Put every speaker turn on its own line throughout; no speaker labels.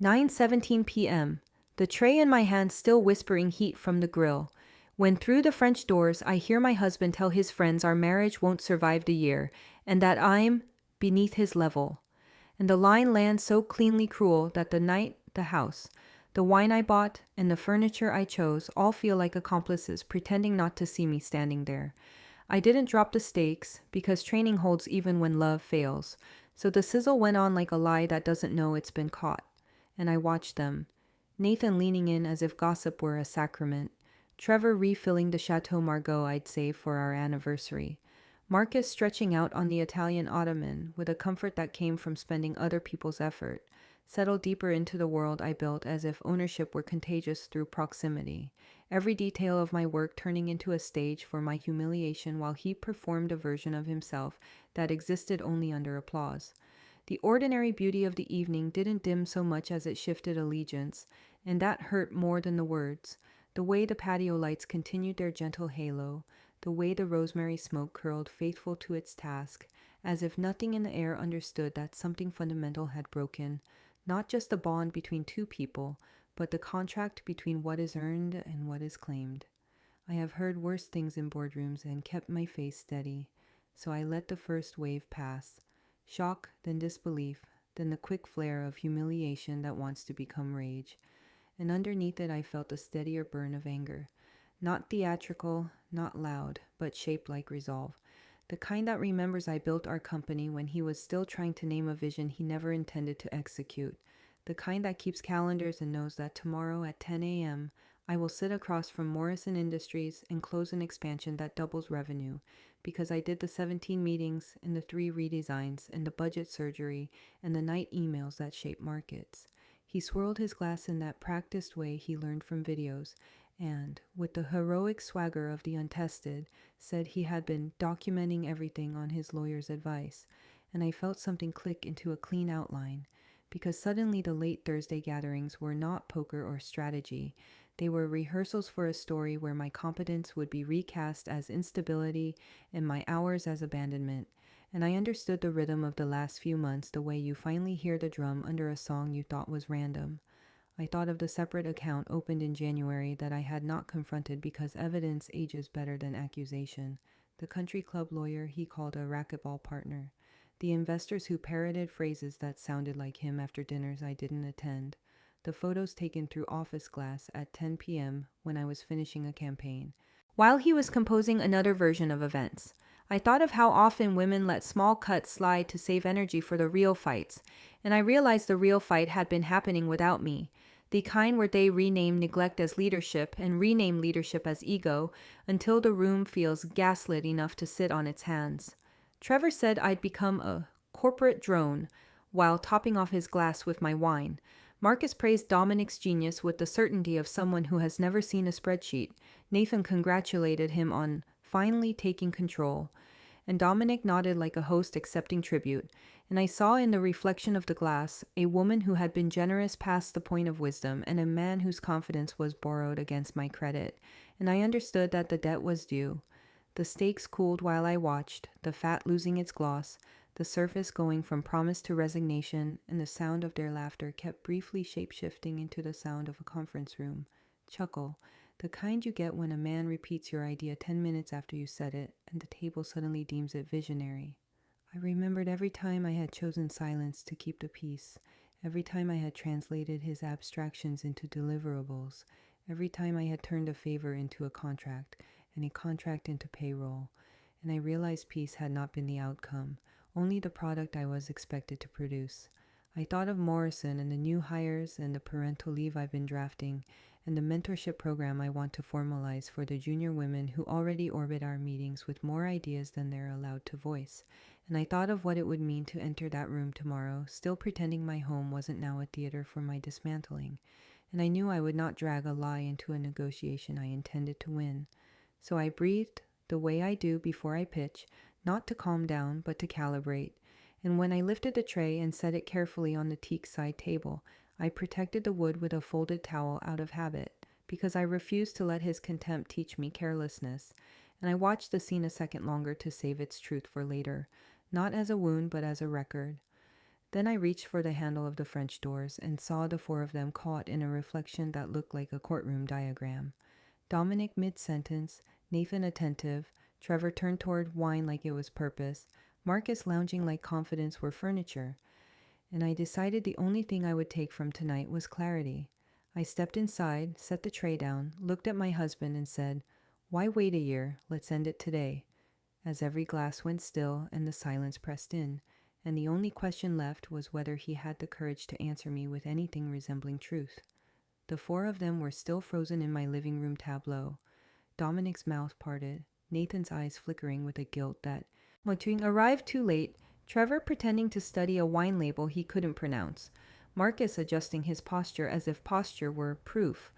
9:17 p.m. The tray in my hand still whispering heat from the grill. When through the French doors I hear my husband tell his friends our marriage won't survive the year, and that I'm beneath his level. And the line lands so cleanly cruel that the night, the house, the wine I bought, and the furniture I chose all feel like accomplices pretending not to see me standing there. I didn't drop the stakes, because training holds even when love fails. So the sizzle went on like a lie that doesn't know it's been caught. And I watched them. Nathan leaning in as if gossip were a sacrament. Trevor refilling the Chateau Margaux I'd saved for our anniversary. Marcus stretching out on the Italian ottoman with a comfort that came from spending other people's effort. Settled deeper into the world I built as if ownership were contagious through proximity. Every detail of my work turning into a stage for my humiliation while he performed a version of himself that existed only under applause. The ordinary beauty of the evening didn't dim so much as it shifted allegiance, and that hurt more than the words. The way the patio lights continued their gentle halo, the way the rosemary smoke curled faithful to its task, as if nothing in the air understood that something fundamental had broken, not just the bond between two people, but the contract between what is earned and what is claimed. I have heard worse things in boardrooms and kept my face steady, so I let the first wave pass. Shock, then disbelief, then the quick flare of humiliation that wants to become rage. And underneath it I felt a steadier burn of anger. Not theatrical, not loud, but shaped like resolve. The kind that remembers I built our company when he was still trying to name a vision he never intended to execute. The kind that keeps calendars and knows that tomorrow at 10 a.m. I will sit across from Morrison Industries and close an expansion that doubles revenue, because I did the 17 meetings and the 3 redesigns and the budget surgery and the night emails that shape markets. He swirled his glass in that practiced way he learned from videos, and, with the heroic swagger of the untested, said he had been documenting everything on his lawyer's advice, and I felt something click into a clean outline, because suddenly the late Thursday gatherings were not poker or strategy. They were rehearsals for a story where my competence would be recast as instability and my hours as abandonment, and I understood the rhythm of the last few months the way you finally hear the drum under a song you thought was random. I thought of the separate account opened in January that I had not confronted because evidence ages better than accusation, the country club lawyer he called a racquetball partner, the investors who parroted phrases that sounded like him after dinners I didn't attend, the photos taken through office glass at 10 p.m. when I was finishing a campaign, while he was composing another version of events. I thought of how often women let small cuts slide to save energy for the real fights, and I realized the real fight had been happening without me, the kind where they rename neglect as leadership and rename leadership as ego until the room feels gaslit enough to sit on its hands. Trevor said I'd become a corporate drone while topping off his glass with my wine. Marcus praised Dominic's genius with the certainty of someone who has never seen a spreadsheet. Nathan congratulated him on finally taking control, and Dominic nodded like a host accepting tribute, and I saw in the reflection of the glass a woman who had been generous past the point of wisdom and a man whose confidence was borrowed against my credit, and I understood that the debt was due. The stakes cooled while I watched, the fat losing its gloss, the surface going from promise to resignation, and the sound of their laughter kept briefly shape-shifting into the sound of a conference room. Chuckle, the kind you get when a man repeats your idea 10 minutes after you said it, and the table suddenly deems it visionary. I remembered every time I had chosen silence to keep the peace, every time I had translated his abstractions into deliverables, every time I had turned a favor into a contract, and a contract into payroll, and I realized peace had not been the outcome, only the product I was expected to produce. I thought of Morrison and the new hires and the parental leave I've been drafting, and the mentorship program I want to formalize for the junior women who already orbit our meetings with more ideas than they're allowed to voice. And I thought of what it would mean to enter that room tomorrow, still pretending my home wasn't now a theater for my dismantling. And I knew I would not drag a lie into a negotiation I intended to win. So I breathed the way I do before I pitch, not to calm down, but to calibrate. And when I lifted the tray and set it carefully on the teak side table, I protected the wood with a folded towel out of habit, because I refused to let his contempt teach me carelessness, and I watched the scene a second longer to save its truth for later, not as a wound but as a record. Then I reached for the handle of the French doors and saw the four of them caught in a reflection that looked like a courtroom diagram. Dominic mid-sentence, Nathan attentive, Trevor turned toward wine like it was purpose, Marcus lounging like confidence were furniture. And I decided the only thing I would take from tonight was clarity. I stepped inside, set the tray down, looked at my husband and said, "Why wait a year? Let's end it today." As every glass went still and the silence pressed in, and the only question left was whether he had the courage to answer me with anything resembling truth. The four of them were still frozen in my living room tableau. Dominic's mouth parted, Nathan's eyes flickering with a guilt that, Motuing arrived too late, Trevor pretending to study a wine label he couldn't pronounce, Marcus adjusting his posture as if posture were proof.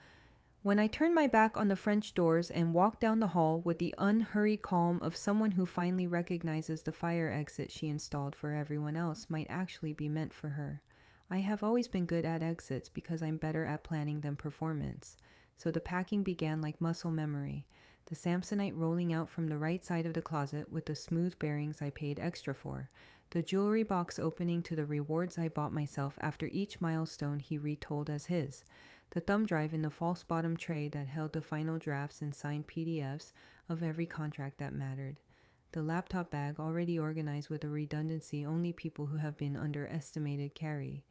When I turned my back on the French doors and walked down the hall with the unhurried calm of someone who finally recognizes the fire exit she installed for everyone else might actually be meant for her. I have always been good at exits because I'm better at planning than performance. So the packing began like muscle memory, the Samsonite rolling out from the right side of the closet with the smooth bearings I paid extra for, the jewelry box opening to the rewards I bought myself after each milestone he retold as his, the thumb drive in the false bottom tray that held the final drafts and signed PDFs of every contract that mattered, the laptop bag already organized with a redundancy only people who have been underestimated carry,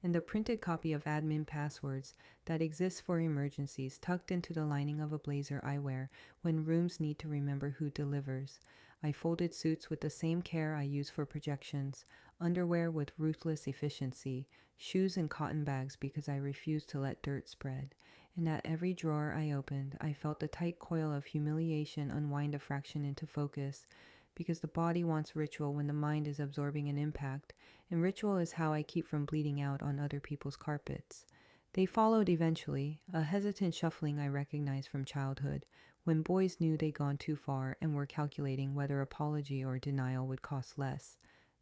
and the printed copy of admin passwords that exists for emergencies tucked into the lining of a blazer I wear when rooms need to remember who delivers. I folded suits with the same care I use for projections, underwear with ruthless efficiency, shoes in cotton bags because I refused to let dirt spread. And at every drawer I opened, I felt the tight coil of humiliation unwind a fraction into focus, because the body wants ritual when the mind is absorbing an impact, and ritual is how I keep from bleeding out on other people's carpets. They followed eventually, a hesitant shuffling I recognized from childhood, when boys knew they'd gone too far and were calculating whether apology or denial would cost less.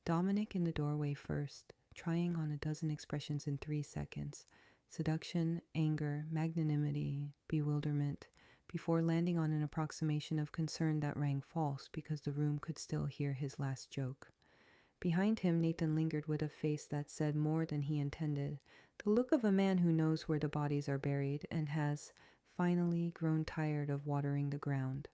Dominic in the doorway first, trying on a dozen expressions in 3 seconds. Seduction, anger, magnanimity, bewilderment, before landing on an approximation of concern that rang false because the room could still hear his last joke. Behind him, Nathan lingered with a face that said more than he intended, the look of a man who knows where the bodies are buried and has, finally, grown tired of watering the ground.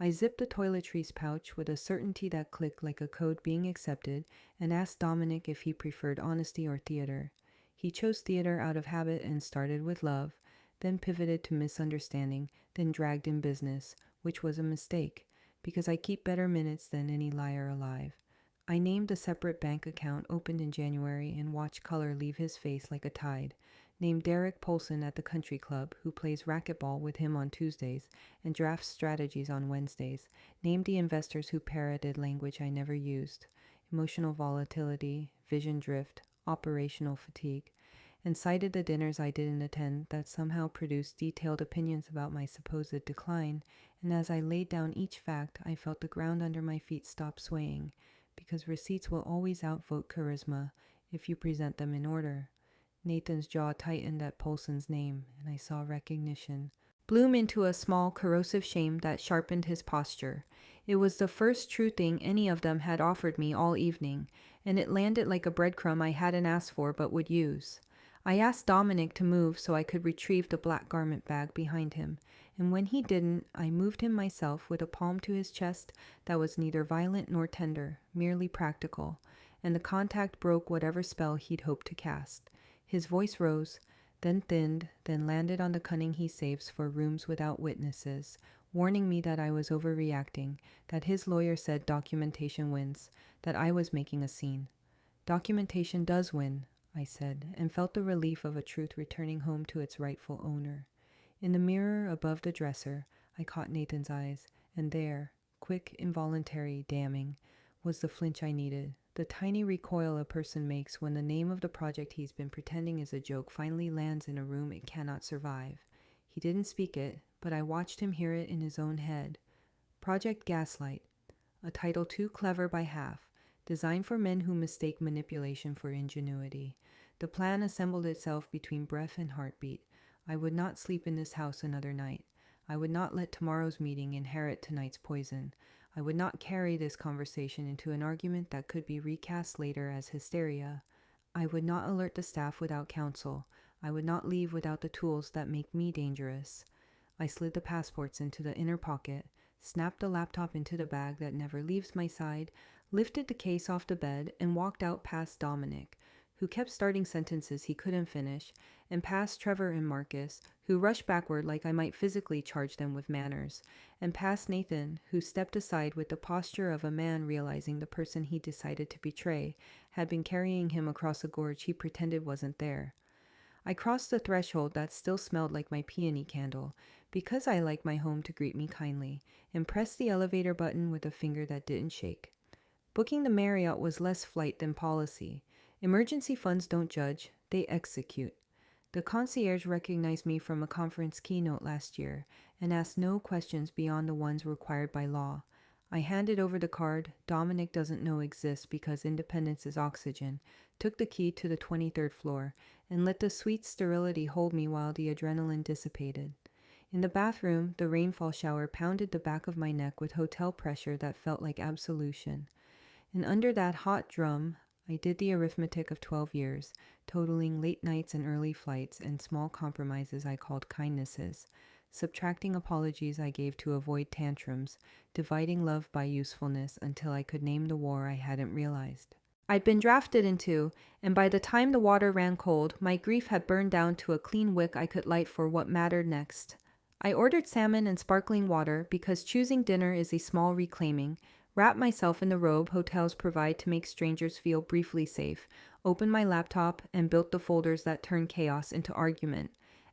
I zipped the toiletries pouch with a certainty that clicked like a code being accepted and asked Dominic if he preferred honesty or theater. He chose theater out of habit and started with love, then pivoted to misunderstanding, then dragged in business, which was a mistake, because I keep better minutes than any liar alive. I named a separate bank account opened in January and watched color leave his face like a tide. Named Derek Polson at the country club, who plays racquetball with him on Tuesdays and drafts strategies on Wednesdays. Named the investors who parroted language I never used. Emotional volatility, vision drift, operational fatigue. And cited the dinners I didn't attend that somehow produced detailed opinions about my supposed decline, and as I laid down each fact, I felt the ground under my feet stop swaying, because receipts will always outvote charisma if you present them in order. Nathan's jaw tightened at Polson's name, and I saw recognition bloom into a small, corrosive shame that sharpened his posture. It was the first true thing any of them had offered me all evening, and it landed like a breadcrumb I hadn't asked for but would use. I asked Dominic to move so I could retrieve the black garment bag behind him, and when he didn't, I moved him myself with a palm to his chest that was neither violent nor tender, merely practical, and the contact broke whatever spell he'd hoped to cast. His voice rose, then thinned, then landed on the cunning he saves for rooms without witnesses, warning me that I was overreacting, that his lawyer said documentation wins, that I was making a scene. Documentation does win, I said, and felt the relief of a truth returning home to its rightful owner. In the mirror above the dresser, I caught Nathan's eyes, and there, quick, involuntary, damning, was the flinch I needed, the tiny recoil a person makes when the name of the project he's been pretending is a joke finally lands in a room it cannot survive. He didn't speak it, but I watched him hear it in his own head. Project Gaslight, a title too clever by half, designed for men who mistake manipulation for ingenuity. The plan assembled itself between breath and heartbeat. I would not sleep in this house another night. I would not let tomorrow's meeting inherit tonight's poison. I would not carry this conversation into an argument that could be recast later as hysteria. I would not alert the staff without counsel. I would not leave without the tools that make me dangerous. I slid the passports into the inner pocket, snapped the laptop into the bag that never leaves my side, lifted the case off the bed, and walked out past Dominic, who kept starting sentences he couldn't finish, and past Trevor and Marcus, who rushed backward like I might physically charge them with manners, and past Nathan, who stepped aside with the posture of a man realizing the person he decided to betray had been carrying him across a gorge he pretended wasn't there. I crossed the threshold that still smelled like my peony candle, because I like my home to greet me kindly, and pressed the elevator button with a finger that didn't shake. Booking the Marriott was less flight than policy. Emergency funds don't judge, they execute. The concierge recognized me from a conference keynote last year and asked no questions beyond the ones required by law. I handed over the card Dominic doesn't know exists because independence is oxygen, took the key to the 23rd floor, and let the sweet sterility hold me while the adrenaline dissipated. In the bathroom, the rainfall shower pounded the back of my neck with hotel pressure that felt like absolution. And under that hot drum, I did the arithmetic of 12 years, totaling late nights and early flights and small compromises I called kindnesses, subtracting apologies I gave to avoid tantrums, dividing love by usefulness until I could name the war I hadn't realized. I'd been drafted into, and by the time the water ran cold, my grief had burned down to a clean wick I could light for what mattered next. I ordered salmon and sparkling water because choosing dinner is a small reclaiming, wrapped myself in the robe hotels provide to make strangers feel briefly safe, opened my laptop, and built the folders that turn chaos into argument.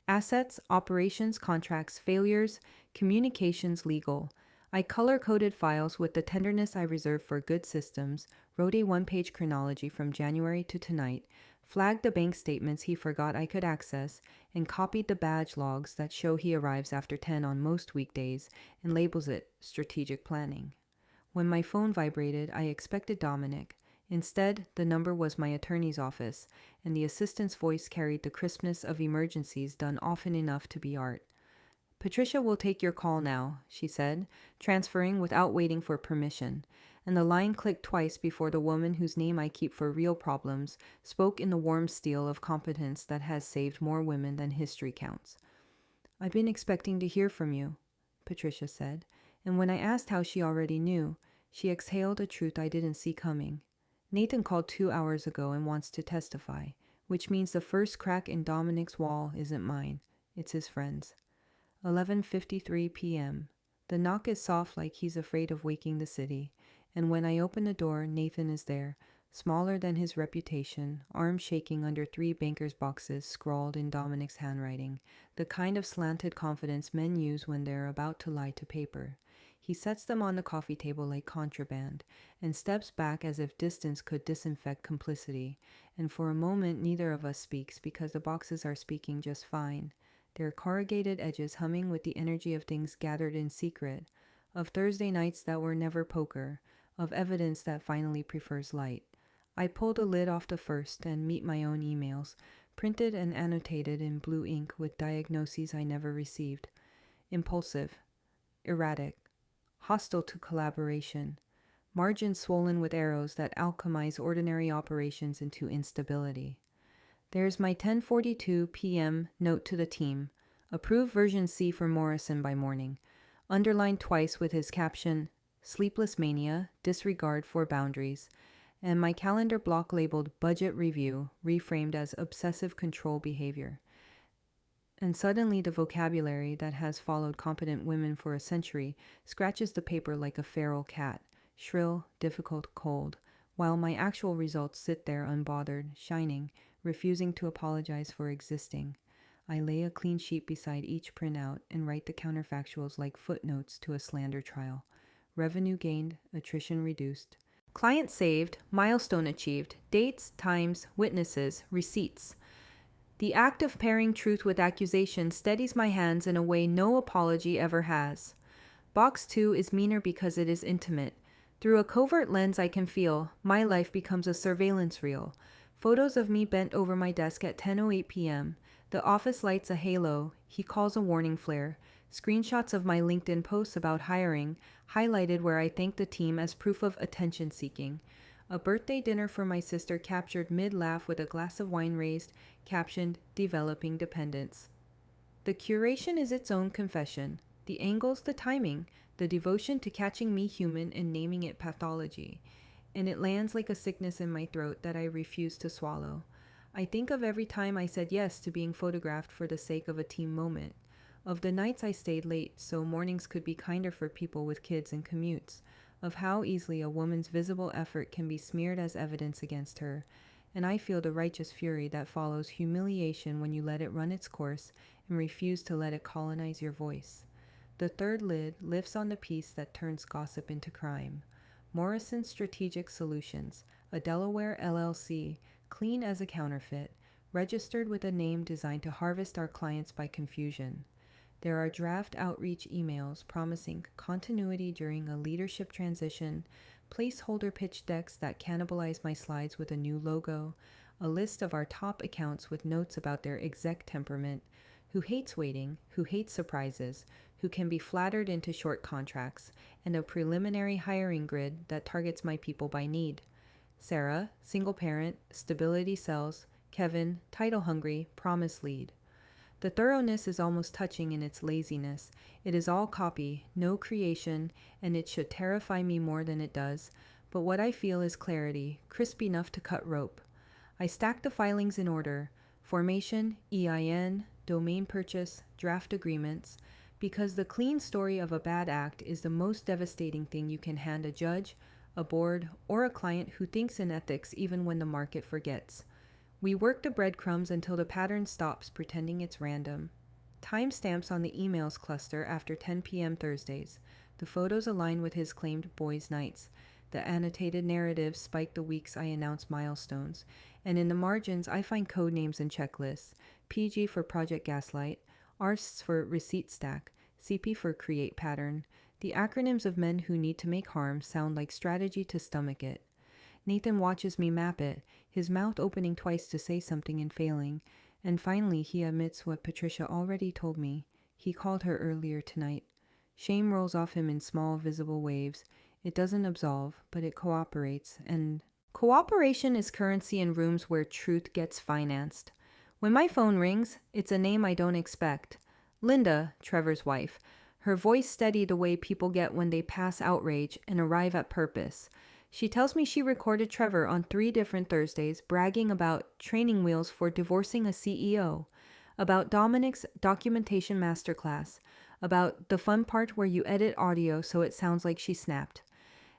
Assets, operations, contracts, failures, communications, legal. I color-coded files with the tenderness I reserve for good systems, wrote a one-page chronology from January to tonight, flagged the bank statements he forgot I could access, and copied the badge logs that show he arrives after 10 on most weekdays and labels it strategic planning. When my phone vibrated, I expected Dominic. Instead, the number was my attorney's office, and the assistant's voice carried the crispness of emergencies done often enough to be art. Patricia will take your call now, she said, transferring without waiting for permission, and the line clicked twice before the woman whose name I keep for real problems spoke in the warm steel of competence that has saved more women than history counts. I've been expecting to hear from you, Patricia said, and when I asked how she already knew, she exhaled a truth I didn't see coming. Nathan called 2 hours ago and wants to testify, which means the first crack in Dominic's wall isn't mine, it's his friend's. 11:53 p.m. The knock is soft like he's afraid of waking the city, and when I open the door, Nathan is there, smaller than his reputation, arm shaking under 3 banker's boxes scrawled in Dominic's handwriting, the kind of slanted confidence men use when they're about to lie to paper. He sets them on the coffee table like contraband, and steps back as if distance could disinfect complicity, and for a moment neither of us speaks because the boxes are speaking just fine, their corrugated edges humming with the energy of things gathered in secret, of Thursday nights that were never poker, of evidence that finally prefers light. I pull the lid off the first and meet my own emails, printed and annotated in blue ink with diagnoses I never received. Impulsive, erratic, hostile to collaboration, margins swollen with arrows that alchemize ordinary operations into instability. There's my 10:42 p.m. note to the team. Approve version C for Morrison by morning. Underlined twice with his caption, Sleepless Mania, Disregard for Boundaries, and my calendar block labeled Budget Review, reframed as Obsessive Control Behavior. And suddenly the vocabulary that has followed competent women for a century scratches the paper like a feral cat, shrill, difficult, cold, while my actual results sit there unbothered, shining, refusing to apologize for existing. I lay a clean sheet beside each printout and write the counterfactuals like footnotes to a slander trial. Revenue gained, attrition reduced. Client saved, milestone achieved, dates, times, witnesses, receipts. The act of pairing truth with accusation steadies my hands in a way no apology ever has. Box 2 is meaner because it is intimate. Through a covert lens I can feel, my life becomes a surveillance reel. Photos of me bent over my desk at 10:08 p.m. The office lights a halo, he calls a warning flare. Screenshots of my LinkedIn posts about hiring, highlighted where I thank the team as proof of attention seeking. A birthday dinner for my sister captured mid-laugh with a glass of wine raised, captioned, Developing Dependence. The curation is its own confession. The angles, the timing, the devotion to catching me human and naming it pathology. And it lands like a sickness in my throat that I refuse to swallow. I think of every time I said yes to being photographed for the sake of a team moment. Of the nights I stayed late so mornings could be kinder for people with kids and commutes. Of how easily a woman's visible effort can be smeared as evidence against her. And I feel the righteous fury that follows humiliation when you let it run its course and refuse to let it colonize your voice. The third lid lifts on the piece that turns gossip into crime. Morrison Strategic Solutions, a Delaware LLC, clean as a counterfeit, registered with a name designed to harvest our clients by confusion. There are draft outreach emails promising continuity during a leadership transition, placeholder pitch decks that cannibalize my slides with a new logo, a list of our top accounts with notes about their exec temperament, who hates waiting, who hates surprises, who can be flattered into short contracts, and a preliminary hiring grid that targets my people by need. Sarah, single parent, stability sells. Kevin, title hungry, promise lead. The thoroughness is almost touching in its laziness. It is all copy, no creation, and it should terrify me more than it does. But what I feel is clarity, crisp enough to cut rope. I stack the filings in order: formation, EIN, domain purchase, draft agreements, because the clean story of a bad act is the most devastating thing you can hand a judge, a board, or a client who thinks in ethics even when the market forgets. We work the breadcrumbs until the pattern stops pretending it's random. Timestamps on the emails cluster after 10 p.m. Thursdays. The photos align with his claimed boys' nights. The annotated narratives spike the weeks I announce milestones. And in the margins, I find code names and checklists. PG for Project Gaslight, RS for Receipt Stack, CP for Create Pattern. The acronyms of men who need to make harm sound like strategy to stomach it. Nathan watches me map it, his mouth opening twice to say something and failing, and finally he admits what Patricia already told me. He called her earlier tonight. Shame rolls off him in small, visible waves. It doesn't absolve, but it cooperates, and cooperation is currency in rooms where truth gets financed. When my phone rings, it's a name I don't expect. Linda, Trevor's wife. Her voice steady the way people get when they pass outrage and arrive at purpose. She tells me she recorded Trevor on 3 different Thursdays bragging about training wheels for divorcing a CEO, about Dominic's documentation masterclass, about the fun part where you edit audio so it sounds like she snapped.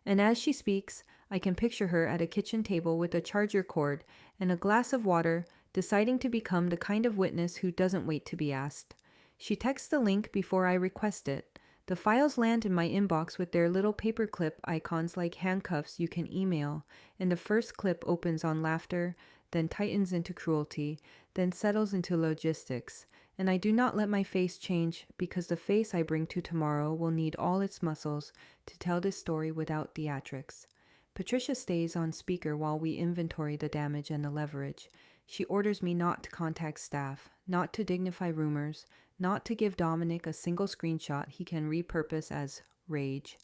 And as she speaks, I can picture her at a kitchen table with a charger cord and a glass of water, deciding to become the kind of witness who doesn't wait to be asked. She texts the link before I request it. The files land in my inbox with their little paperclip icons like handcuffs you can email, and the first clip opens on laughter, then tightens into cruelty, then settles into logistics. And I do not let my face change because the face I bring to tomorrow will need all its muscles to tell this story without theatrics. Patricia stays on speaker while we inventory the damage and the leverage. She orders me not to contact staff, not to dignify rumors, not to give Dominic a single screenshot he can repurpose as rage,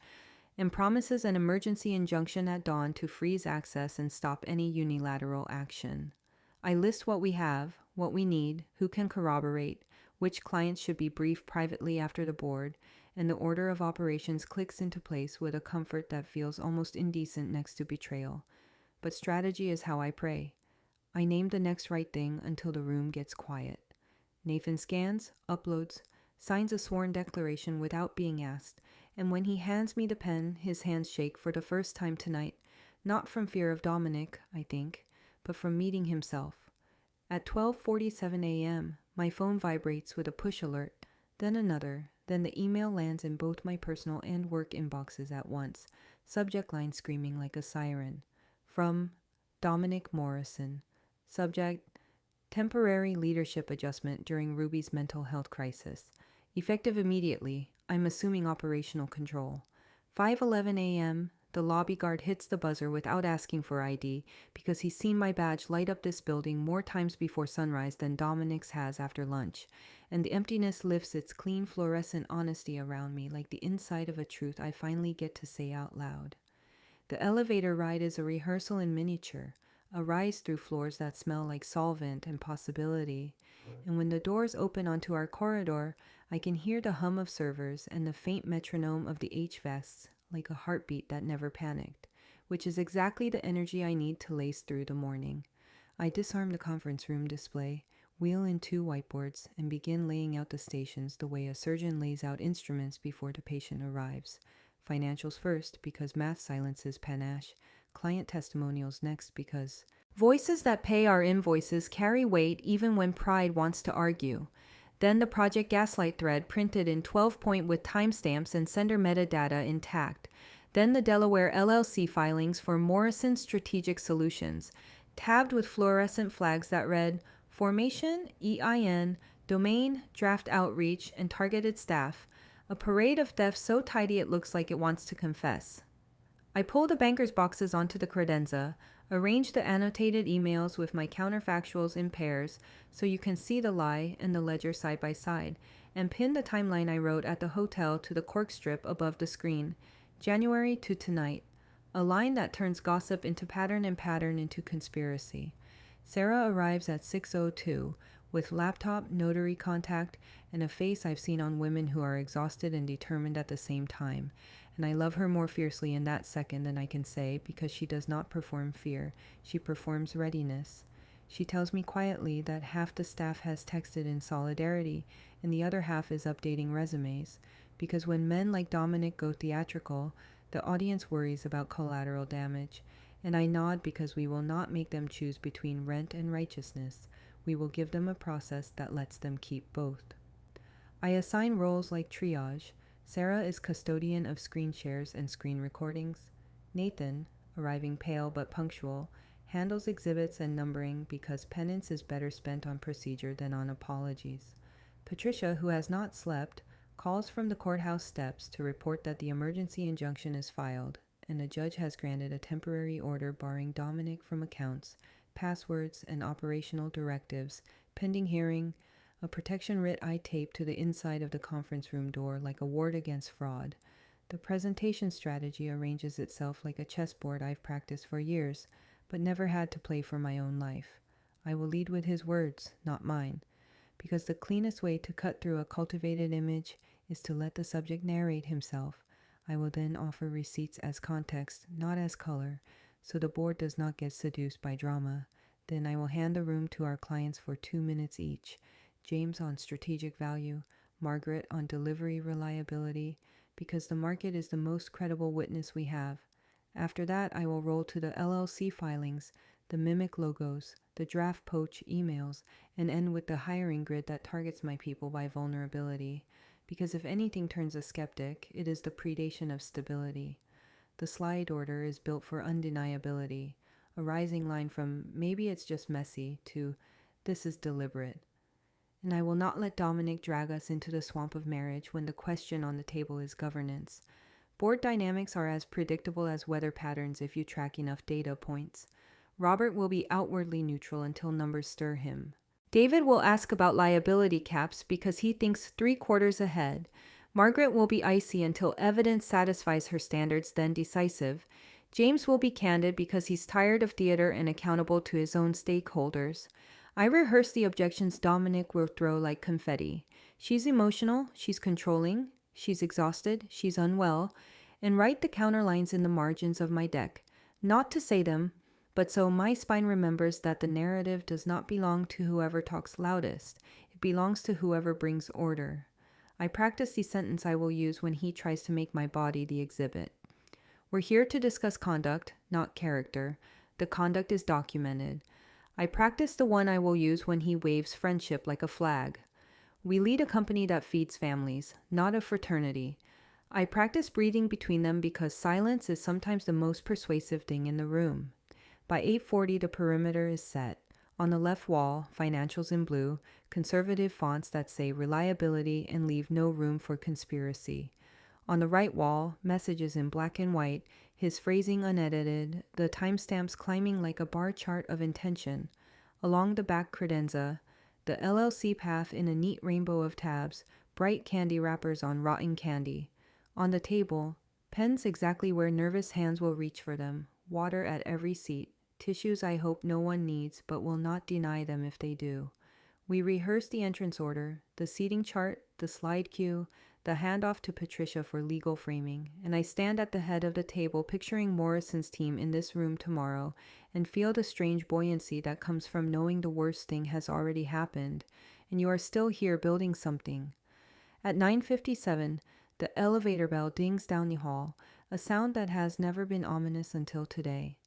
and promises an emergency injunction at dawn to freeze access and stop any unilateral action. I list what we have, what we need, who can corroborate, which clients should be briefed privately after the board, and the order of operations clicks into place with a comfort that feels almost indecent next to betrayal. But strategy is how I pray. I name the next right thing until the room gets quiet. Nathan scans, uploads, signs a sworn declaration without being asked, and when he hands me the pen, his hands shake for the first time tonight, not from fear of Dominic, I think, but from meeting himself. At 12:47 a.m., my phone vibrates with a push alert, then another, then the email lands in both my personal and work inboxes at once, subject line screaming like a siren. From Dominic Morrison. Subject: Temporary leadership adjustment during Ruby's mental health crisis. Effective immediately. I'm assuming operational control. 5:11 a.m. The lobby guard hits the buzzer without asking for ID because he's seen my badge light up this building more times before sunrise than Dominic's has after lunch, and the emptiness lifts its clean fluorescent honesty around me like the inside of a truth I finally get to say out loud. The elevator ride is a rehearsal in miniature, a rise through floors that smell like solvent and possibility. And when the doors open onto our corridor, I can hear the hum of servers and the faint metronome of the HVACs, like a heartbeat that never panicked, which is exactly the energy I need to lace through the morning. I disarm the conference room display, wheel in 2 whiteboards, and begin laying out the stations the way a surgeon lays out instruments before the patient arrives. Financials first, because math silences panache. Client testimonials next, because voices that pay our invoices carry weight even when pride wants to argue. Then the Project Gaslight thread printed in 12 point with timestamps and sender metadata intact. Then the Delaware LLC filings for Morrison Strategic Solutions, tabbed with fluorescent flags that read Formation, EIN, Domain, Draft Outreach, and Targeted Staff. A parade of theft so tidy it looks like it wants to confess. I pull the banker's boxes onto the credenza, arrange the annotated emails with my counterfactuals in pairs so you can see the lie and the ledger side by side, and pin the timeline I wrote at the hotel to the cork strip above the screen. January to tonight. A line that turns gossip into pattern and pattern into conspiracy. Sarah arrives at 6:02 with laptop, notary contact, and a face I've seen on women who are exhausted and determined at the same time. And I love her more fiercely in that second than I can say, because she does not perform fear. She performs readiness. She tells me quietly that half the staff has texted in solidarity and the other half is updating resumes, because when men like Dominic go theatrical, the audience worries about collateral damage. And I nod because we will not make them choose between rent and righteousness. We will give them a process that lets them keep both. I assign roles like triage. Sarah is custodian of screen shares and screen recordings. Nathan, arriving pale but punctual, handles exhibits and numbering because penance is better spent on procedure than on apologies. Patricia, who has not slept, calls from the courthouse steps to report that the emergency injunction is filed, and a judge has granted a temporary order barring Dominic from accounts, passwords, and operational directives, pending hearing, a protection writ I tape to the inside of the conference room door like a ward against fraud. The presentation strategy arranges itself like a chessboard I've practiced for years, but never had to play for my own life. I will lead with his words, not mine, because the cleanest way to cut through a cultivated image is to let the subject narrate himself. I will then offer receipts as context, not as color, so the board does not get seduced by drama. Then I will hand the room to our clients for 2 minutes each. James on strategic value, Margaret on delivery reliability, because the market is the most credible witness we have. After that, I will roll to the LLC filings, the mimic logos, the draft poach emails, and end with the hiring grid that targets my people by vulnerability. Because if anything turns a skeptic, it is the predation of stability. The slide order is built for undeniability, a rising line from maybe it's just messy to this is deliberate. And I will not let Dominic drag us into the swamp of marriage when the question on the table is governance. Board dynamics are as predictable as weather patterns if you track enough data points. Robert will be outwardly neutral until numbers stir him. David will ask about liability caps because he thinks 3 quarters ahead. Margaret will be icy until evidence satisfies her standards, then decisive. James will be candid because he's tired of theater and accountable to his own stakeholders. I rehearse the objections Dominic will throw like confetti. She's emotional, she's controlling, she's exhausted, she's unwell, and write the counterlines in the margins of my deck. Not to say them, but so my spine remembers that the narrative does not belong to whoever talks loudest. It belongs to whoever brings order. I practice the sentence I will use when he tries to make my body the exhibit. We're here to discuss conduct, not character. The conduct is documented. I practice the one I will use when he waves friendship like a flag. We lead a company that feeds families, not a fraternity. I practice breathing between them because silence is sometimes the most persuasive thing in the room. By 8:40, the perimeter is set. On the left wall, financials in blue, conservative fonts that say reliability and leave no room for conspiracy. On the right wall, messages in black and white, his phrasing unedited, the timestamps climbing like a bar chart of intention. Along the back credenza, the LLC path in a neat rainbow of tabs, bright candy wrappers on rotten candy. On the table, Pens exactly where nervous hands will reach for them, water at every seat, tissues I hope no one needs but will not deny them if they do. We rehearse the entrance order, the seating chart, the slide cue, the handoff to Patricia for legal framing, and I stand at the head of the table picturing Morrison's team in this room tomorrow and feel the strange buoyancy that comes from knowing the worst thing has already happened, and you are still here building something. At 9:57, the elevator bell dings down the hall, a sound that has never been ominous until today.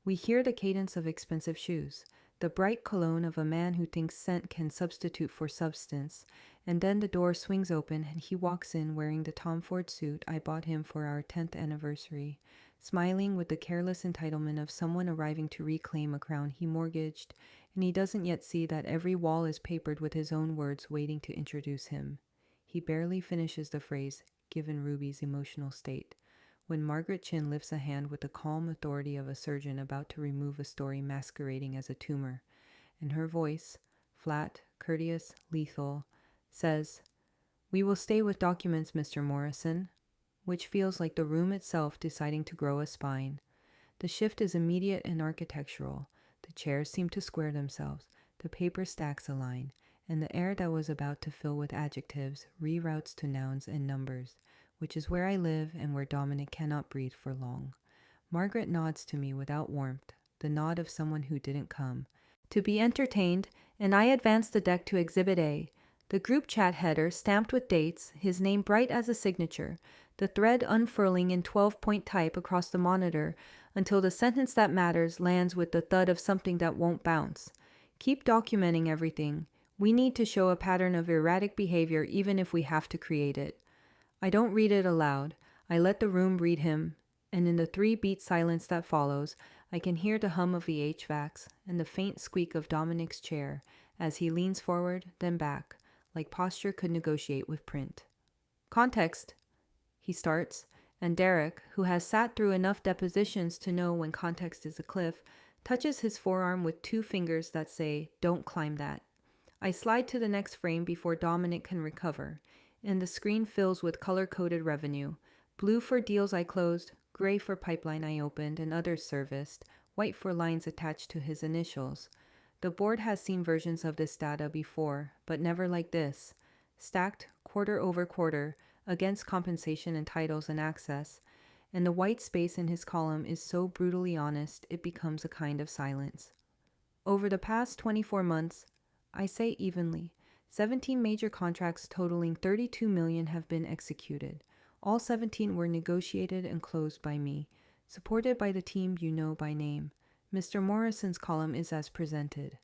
We hear the cadence of expensive shoes, the bright cologne of a man who thinks scent can substitute for substance, and then the door swings open and he walks in wearing the Tom Ford suit I bought him for our 10th anniversary, smiling with the careless entitlement of someone arriving to reclaim a crown he mortgaged, and he doesn't yet see that every wall is papered with his own words waiting to introduce him. He barely finishes the phrase, given Ruby's emotional state, when Margaret Chin lifts a hand with the calm authority of a surgeon about to remove a story masquerading as a tumor, and her voice, flat, courteous, lethal, says, "We will stay with documents, Mr. Morrison," which feels like the room itself deciding to grow a spine. The shift is immediate and architectural. The chairs seem to square themselves, the paper stacks align, and the air that was about to fill with adjectives reroutes to nouns and numbers, which is where I live and where Dominic cannot breathe for long. Margaret nods to me without warmth, the nod of someone who didn't come to be entertained, and I advance the deck to Exhibit A, the group chat header stamped with dates, his name bright as a signature, the thread unfurling in 12-point type across the monitor until the sentence that matters lands with the thud of something that won't bounce. Keep documenting everything. We need to show a pattern of erratic behavior even if we have to create it. I don't read it aloud. I let the room read him, and in the 3-beat silence that follows, I can hear the hum of the HVACs and the faint squeak of Dominic's chair as he leans forward, then back, like posture could negotiate with print. "Context," he starts, and Derek, who has sat through enough depositions to know when context is a cliff, touches his forearm with 2 fingers that say, "Don't climb that." I slide to the next frame before Dominic can recover, and the screen fills with color-coded revenue. Blue for deals I closed, gray for pipeline I opened and others serviced, white for lines attached to his initials. The board has seen versions of this data before, but never like this. Stacked, quarter over quarter, against compensation and titles and access, and the white space in his column is so brutally honest it becomes a kind of silence. Over the past 24 months, I say evenly, 17 major contracts totaling $32 million have been executed. All 17 were negotiated and closed by me, supported by the team you know by name. Mr. Morrison's column is as presented.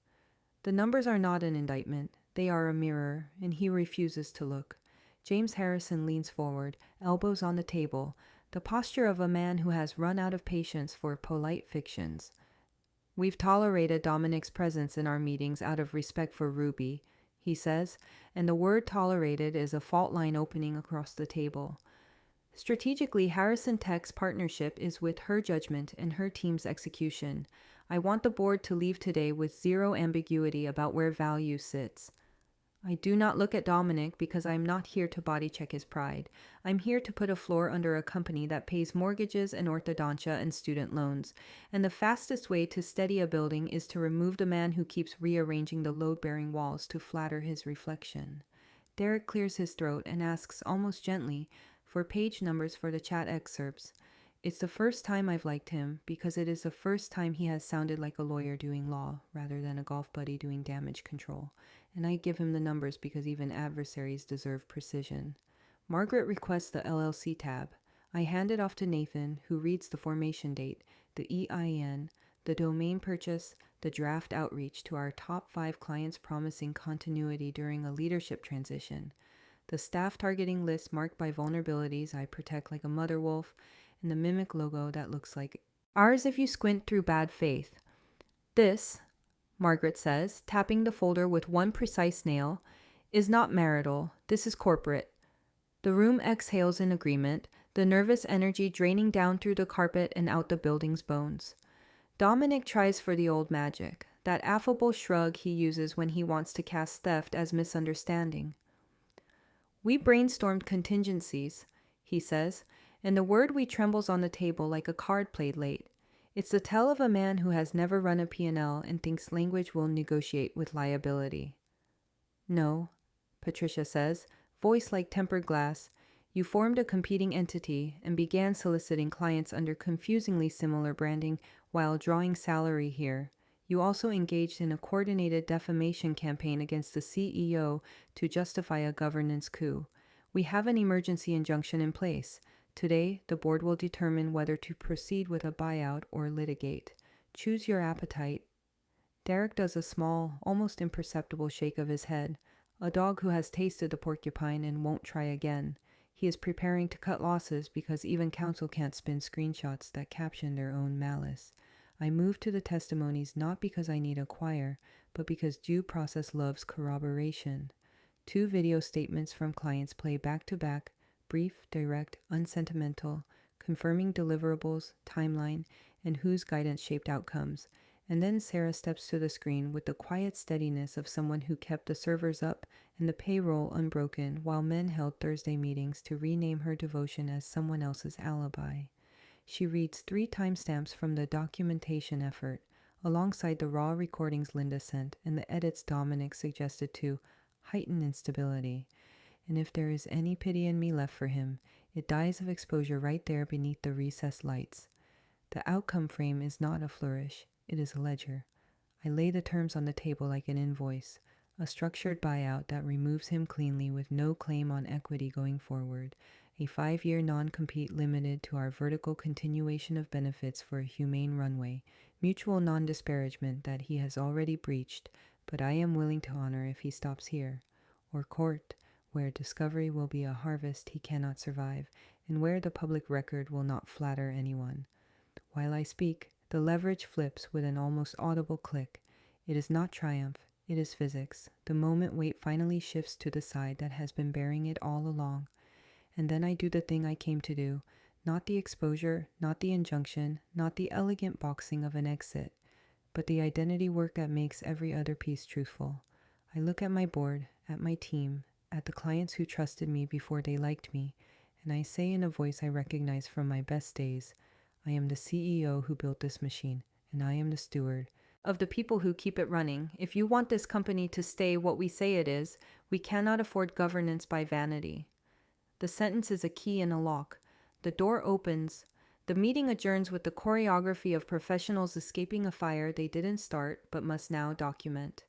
The numbers are not an indictment. They are a mirror, and he refuses to look. James Harrison leans forward, elbows on the table, the posture of a man who has run out of patience for polite fictions. "We've tolerated Dominic's presence in our meetings out of respect for Ruby," he says, and the word tolerated is a fault line opening across the table. Strategically, Harrison Tech's partnership is with her judgment and her team's execution. I want the board to leave today with zero ambiguity about where value sits. I do not look at Dominic because I am not here to body check his pride. I'm here to put a floor under a company that pays mortgages and orthodontia and student loans. And the fastest way to steady a building is to remove the man who keeps rearranging the load-bearing walls to flatter his reflection. Derek clears his throat and asks almost gently for page numbers for the chat excerpts. It's the first time I've liked him because it is the first time he has sounded like a lawyer doing law rather than a golf buddy doing damage control. And I give him the numbers because even adversaries deserve precision. Margaret requests the LLC tab. I hand it off to Nathan, who reads the formation date, the EIN, the domain purchase, the draft outreach to our top 5 clients promising continuity during a leadership transition, the staff targeting list marked by vulnerabilities I protect like a mother wolf, and the mimic logo that looks like ours if you squint through bad faith. "This," Margaret says, tapping the folder with one precise nail, "is not marital. This is corporate." The room exhales in agreement, the nervous energy draining down through the carpet and out the building's bones. Dominic tries for the old magic, that affable shrug he uses when he wants to cast theft as misunderstanding. "We brainstormed contingencies," he says, and the word we trembles on the table like a card played late. It's the tell of a man who has never run a P&L and thinks language will negotiate with liability. No, Patricia says, voice like tempered glass. You formed a competing entity and began soliciting clients under confusingly similar branding while drawing salary here. You also engaged in a coordinated defamation campaign against the CEO to justify a governance coup. We have an emergency injunction in place. Today, the board will determine whether to proceed with a buyout or litigate. Choose your appetite. Derek does a small, almost imperceptible shake of his head. A dog who has tasted the porcupine and won't try again. He is preparing to cut losses because even counsel can't spin screenshots that caption their own malice. I move to the testimonies not because I need a choir, but because due process loves corroboration. 2 video statements from clients play back to back, brief, direct, unsentimental, confirming deliverables, timeline, and whose guidance shaped outcomes. And then Sarah steps to the screen with the quiet steadiness of someone who kept the servers up and the payroll unbroken while men held Thursday meetings to rename her devotion as someone else's alibi. She reads 3 timestamps from the documentation effort, alongside the raw recordings Linda sent and the edits Dominic suggested to heighten instability. And if there is any pity in me left for him, it dies of exposure right there beneath the recessed lights. The outcome frame is not a flourish. It is a ledger. I lay the terms on the table like an invoice, a structured buyout that removes him cleanly with no claim on equity going forward, a 5-year non-compete limited to our vertical continuation of benefits for a humane runway, mutual non-disparagement that he has already breached, but I am willing to honor if he stops here, or court, where discovery will be a harvest he cannot survive, and where the public record will not flatter anyone. While I speak, the leverage flips with an almost audible click. It is not triumph, it is physics. The moment weight finally shifts to the side that has been bearing it all along. And then I do the thing I came to do. Not the exposure, not the injunction, not the elegant boxing of an exit, but the identity work that makes every other piece truthful. I look at my board, at my team, at the clients who trusted me before they liked me, and I say in a voice I recognize from my best days, I am the CEO who built this machine, and I am the steward of the people who keep it running. If you want this company to stay what we say it is, we cannot afford governance by vanity. The sentence is a key in a lock. The door opens. The meeting adjourns with the choreography of professionals escaping a fire they didn't start but must now document.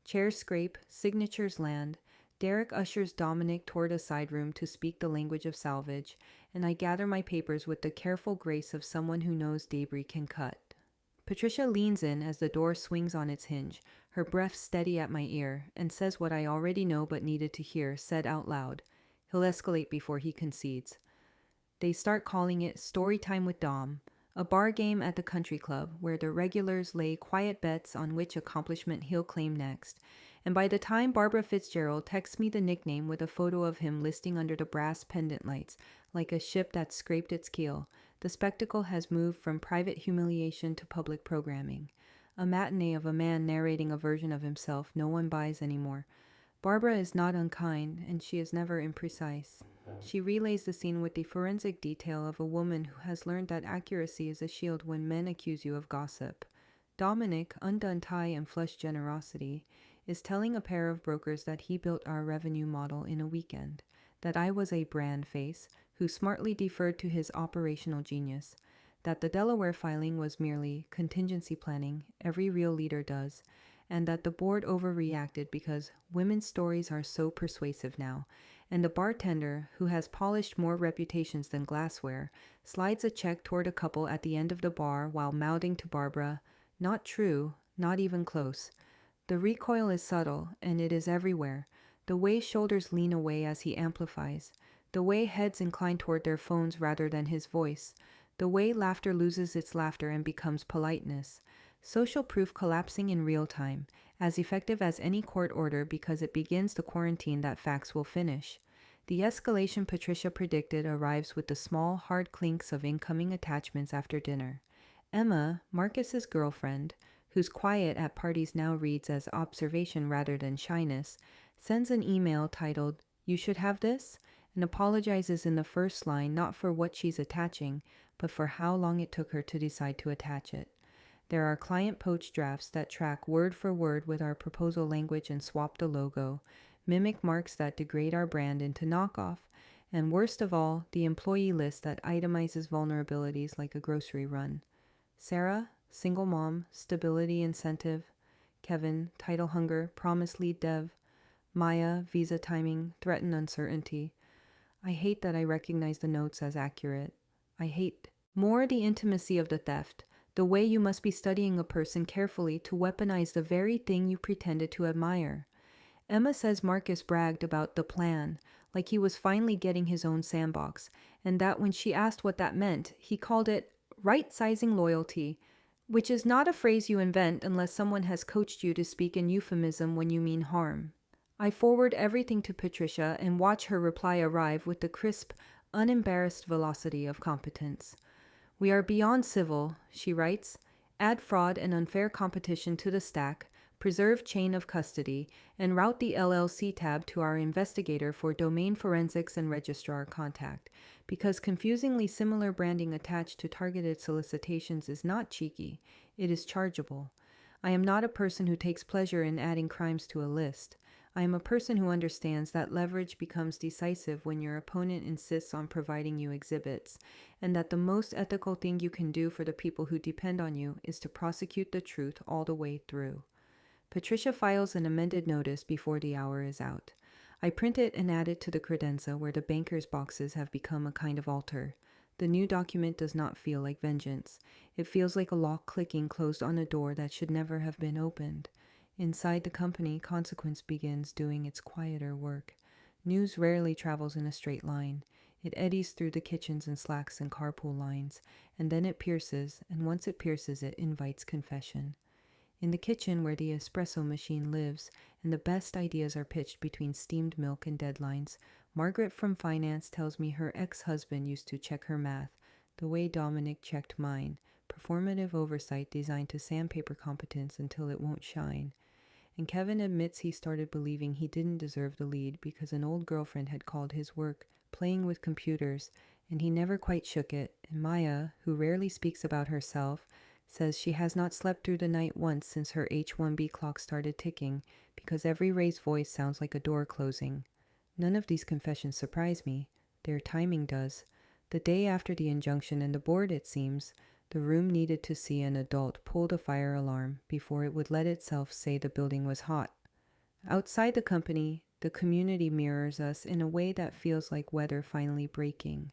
Chairs scrape, signatures land. Derek ushers Dominic toward a side room to speak the language of salvage, and I gather my papers with the careful grace of someone who knows debris can cut. Patricia leans in as the door swings on its hinge, her breath steady at my ear, and says what I already know but needed to hear, said out loud. He'll escalate before he concedes. They start calling it Story Time with Dom, a bar game at the country club where the regulars lay quiet bets on which accomplishment he'll claim next. And by the time Barbara Fitzgerald texts me the nickname with a photo of him listing under the brass pendant lights, like a ship that scraped its keel, the spectacle has moved from private humiliation to public programming. A matinee of a man narrating a version of himself no one buys anymore. Barbara is not unkind, and she is never imprecise. She relays the scene with the forensic detail of a woman who has learned that accuracy is a shield when men accuse you of gossip. Dominic, undone tie and flush generosity, is telling a pair of brokers that he built our revenue model in a weekend, that I was a brand face who smartly deferred to his operational genius, that the Delaware filing was merely contingency planning, every real leader does, and that the board overreacted because women's stories are so persuasive now, and the bartender, who has polished more reputations than glassware, slides a check toward a couple at the end of the bar while mouthing to Barbara, "Not true, not even close." The recoil is subtle, and it is everywhere. The way shoulders lean away as he amplifies. The way heads incline toward their phones rather than his voice. The way laughter loses its laughter and becomes politeness. Social proof collapsing in real time, as effective as any court order because it begins the quarantine that facts will finish. The escalation Patricia predicted arrives with the small, hard clinks of incoming attachments after dinner. Emma, Marcus's girlfriend, whose quiet at parties now reads as observation rather than shyness, sends an email titled, "You should have this?" and apologizes in the first line not for what she's attaching, but for how long it took her to decide to attach it. There are client poached drafts that track word for word with our proposal language and swap the logo, mimic marks that degrade our brand into knockoff, and worst of all, the employee list that itemizes vulnerabilities like a grocery run. Sarah, single mom, stability incentive. Kevin, title hunger, promise lead dev. Maya, visa timing, threaten uncertainty. I hate that I recognize the notes as accurate. I hate more the intimacy of the theft, the way you must be studying a person carefully to weaponize the very thing you pretended to admire. Emma says Marcus bragged about the plan, like he was finally getting his own sandbox, and that when she asked what that meant, he called it right-sizing loyalty, which is not a phrase you invent unless someone has coached you to speak in euphemism when you mean harm. I forward everything to Patricia and watch her reply arrive with the crisp, unembarrassed velocity of competence. We are beyond civil, she writes. Add fraud and unfair competition to the stack, preserve chain of custody, and route the LLC tab to our investigator for domain forensics and registrar contact, because confusingly similar branding attached to targeted solicitations is not cheeky, it is chargeable. I am not a person who takes pleasure in adding crimes to a list. I am a person who understands that leverage becomes decisive when your opponent insists on providing you exhibits, and that the most ethical thing you can do for the people who depend on you is to prosecute the truth all the way through. Patricia files an amended notice before the hour is out. I print it and add it to the credenza where the banker's boxes have become a kind of altar. The new document does not feel like vengeance. It feels like a lock clicking closed on a door that should never have been opened. Inside the company, consequence begins doing its quieter work. News rarely travels in a straight line. It eddies through the kitchens and slacks and carpool lines, and then it pierces, and once it pierces, it invites confession. In the kitchen where the espresso machine lives and the best ideas are pitched between steamed milk and deadlines, Margaret from finance tells me her ex-husband used to check her math, the way Dominic checked mine, performative oversight designed to sandpaper competence until it won't shine. And Kevin admits he started believing he didn't deserve the lead because an old girlfriend had called his work playing with computers, and he never quite shook it, and Maya, who rarely speaks about herself, says she has not slept through the night once since her H-1B clock started ticking because every Ray's voice sounds like a door closing. None of these confessions surprise me. Their timing does. The day after the injunction and the board, it seems, the room needed to see an adult pull the fire alarm before it would let itself say the building was hot. Outside the company, the community mirrors us in a way that feels like weather finally breaking.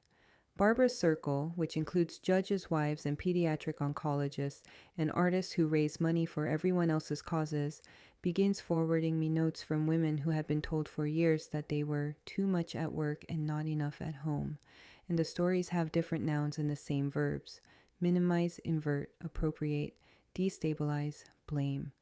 Barbara's circle, which includes judges' wives and pediatric oncologists and artists who raise money for everyone else's causes, begins forwarding me notes from women who have been told for years that they were too much at work and not enough at home. And the stories have different nouns in the same verbs: minimize, invert, appropriate, destabilize, blame.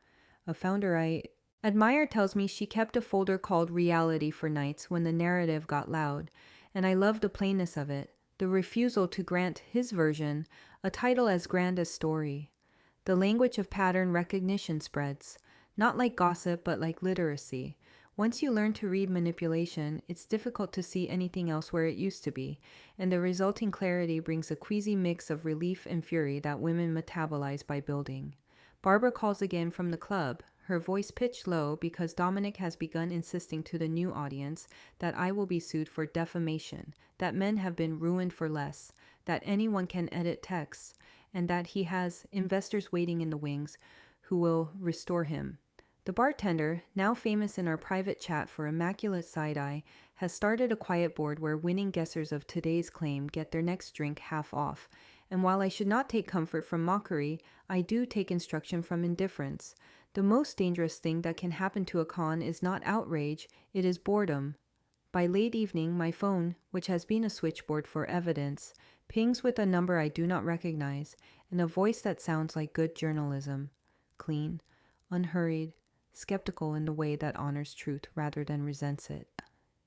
A founder I admire tells me she kept a folder called Reality for nights when the narrative got loud, and I love the plainness of it. The refusal to grant his version a title as grand as story. The language of pattern recognition spreads, not like gossip, but like literacy. Once you learn to read manipulation, it's difficult to see anything else where it used to be, and the resulting clarity brings a queasy mix of relief and fury that women metabolize by building. Barbara calls again from the club, her voice pitched low because Dominic has begun insisting to the new audience that I will be sued for defamation, that men have been ruined for less, that anyone can edit texts, and that he has investors waiting in the wings who will restore him. The bartender, now famous in our private chat for immaculate side-eye, has started a quiet board where winning guessers of today's claim get their next drink half off, and while I should not take comfort from mockery, I do take instruction from indifference. The most dangerous thing that can happen to a con is not outrage, it is boredom. By late evening, my phone, which has been a switchboard for evidence, pings with a number I do not recognize, and a voice that sounds like good journalism. Clean, unhurried, skeptical in the way that honors truth rather than resents it.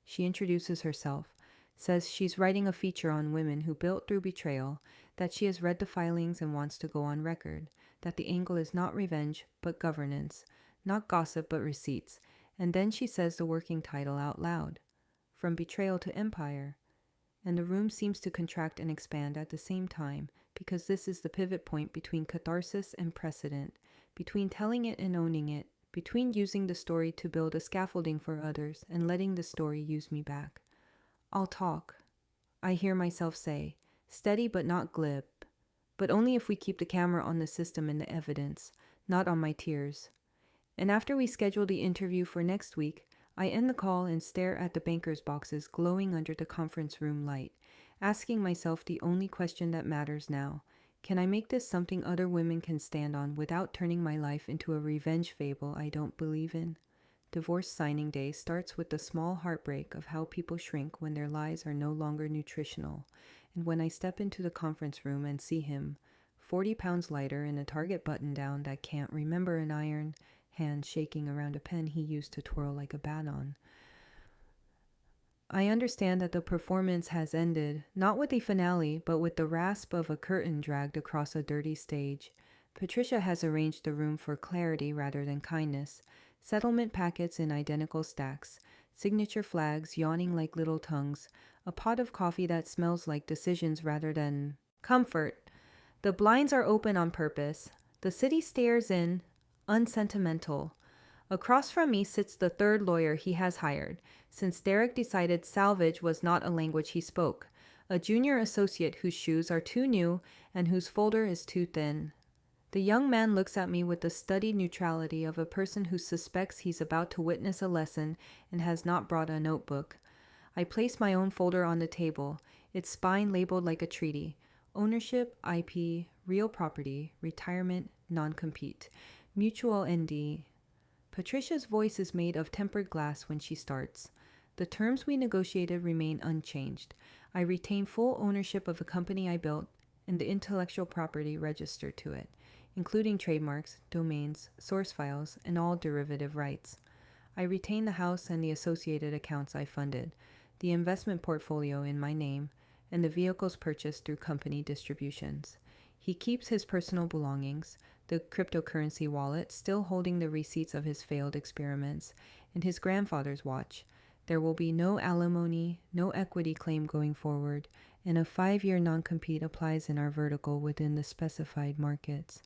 She introduces herself, says she's writing a feature on women who built through betrayal, that she has read the filings and wants to go on record, that the angle is not revenge but governance, not gossip but receipts, and then she says the working title out loud. from betrayal to empire. And the room seems to contract and expand at the same time, because this is the pivot point between catharsis and precedent, between telling it and owning it, between using the story to build a scaffolding for others and letting the story use me back. I'll talk, I hear myself say, steady but not glib, but only if we keep the camera on the system and the evidence, not on my tears. And after we schedule the interview for next week, I end the call and stare at the banker's boxes glowing under the conference room light, asking myself the only question that matters now. Can I make this something other women can stand on without turning my life into a revenge fable I don't believe in? Divorce signing day starts with the small heartbreak of how people shrink when their lies are no longer nutritional. And when I step into the conference room and see him, 40 pounds lighter in a Target button-down that can't remember an iron, hand shaking around a pen he used to twirl like a baton, I understand that the performance has ended, not with a finale, but with the rasp of a curtain dragged across a dirty stage. Patricia has arranged the room for clarity rather than kindness. Settlement packets in identical stacks, signature flags yawning like little tongues, a pot of coffee that smells like decisions rather than comfort. The blinds are open on purpose. The city stares in, unsentimental. Across from me sits the third lawyer he has hired, since Derek decided salvage was not a language he spoke, a junior associate whose shoes are too new and whose folder is too thin. The young man looks at me with the studied neutrality of a person who suspects he's about to witness a lesson and has not brought a notebook. I place my own folder on the table, its spine labeled like a treaty. Ownership, IP, real property, retirement, non-compete, mutual ND. Patricia's voice is made of tempered glass when she starts. The terms we negotiated remain unchanged. I retain full ownership of the company I built and the intellectual property registered to it, including trademarks, domains, source files, and all derivative rights. I retain the house and the associated accounts I funded, the investment portfolio in my name, and the vehicles purchased through company distributions. He keeps his personal belongings, the cryptocurrency wallet still holding the receipts of his failed experiments, and his grandfather's watch. There will be no alimony, no equity claim going forward, and a 5-year non-compete applies in our vertical within the specified markets.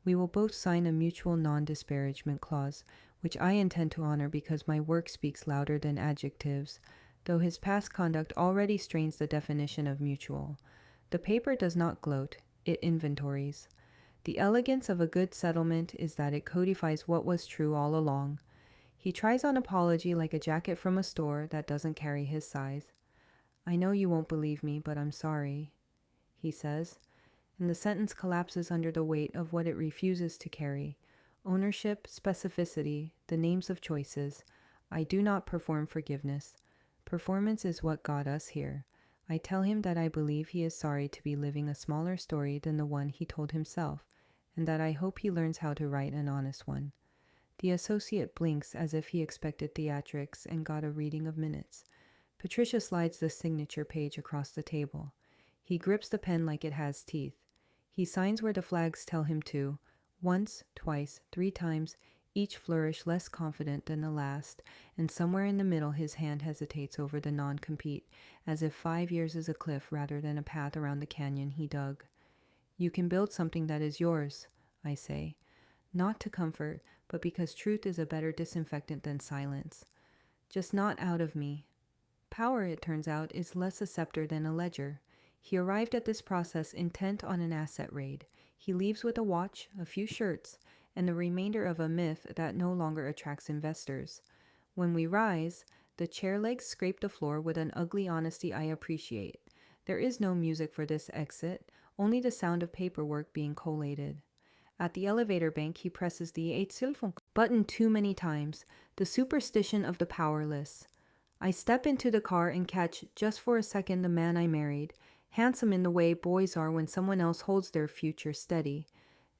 We will both sign a mutual non-disparagement clause, which I intend to honor because my work speaks louder than adjectives, though his past conduct already strains the definition of mutual. The paper does not gloat, it inventories. The elegance of a good settlement is that it codifies what was true all along. He tries on apology like a jacket from a store that doesn't carry his size. I know you won't believe me, but I'm sorry, he says, and the sentence collapses under the weight of what it refuses to carry. Ownership, specificity, the names of choices. I do not perform forgiveness. Performance is what got us here. I tell him that I believe he is sorry to be living a smaller story than the one he told himself, and that I hope he learns how to write an honest one. The associate blinks as if he expected theatrics and got a reading of minutes. Patricia slides the signature page across the table. He grips the pen like it has teeth. He signs where the flags tell him to, once, twice, 3 times, each flourish less confident than the last, and somewhere in the middle his hand hesitates over the non-compete, as if 5 years is a cliff rather than a path around the canyon he dug. You can build something that is yours, I say, not to comfort, but because truth is a better disinfectant than silence. Just not out of me. Power, it turns out, is less a scepter than a ledger. He arrived at this process intent on an asset raid. He leaves with a watch, a few shirts, and the remainder of a myth that no longer attracts investors. When we rise, the chair legs scrape the floor with an ugly honesty I appreciate. There is no music for this exit, only the sound of paperwork being collated. At the elevator bank, he presses the 8 button too many times, the superstition of the powerless. I step into the car and catch, just for a second, the man I married, handsome in the way boys are when someone else holds their future steady.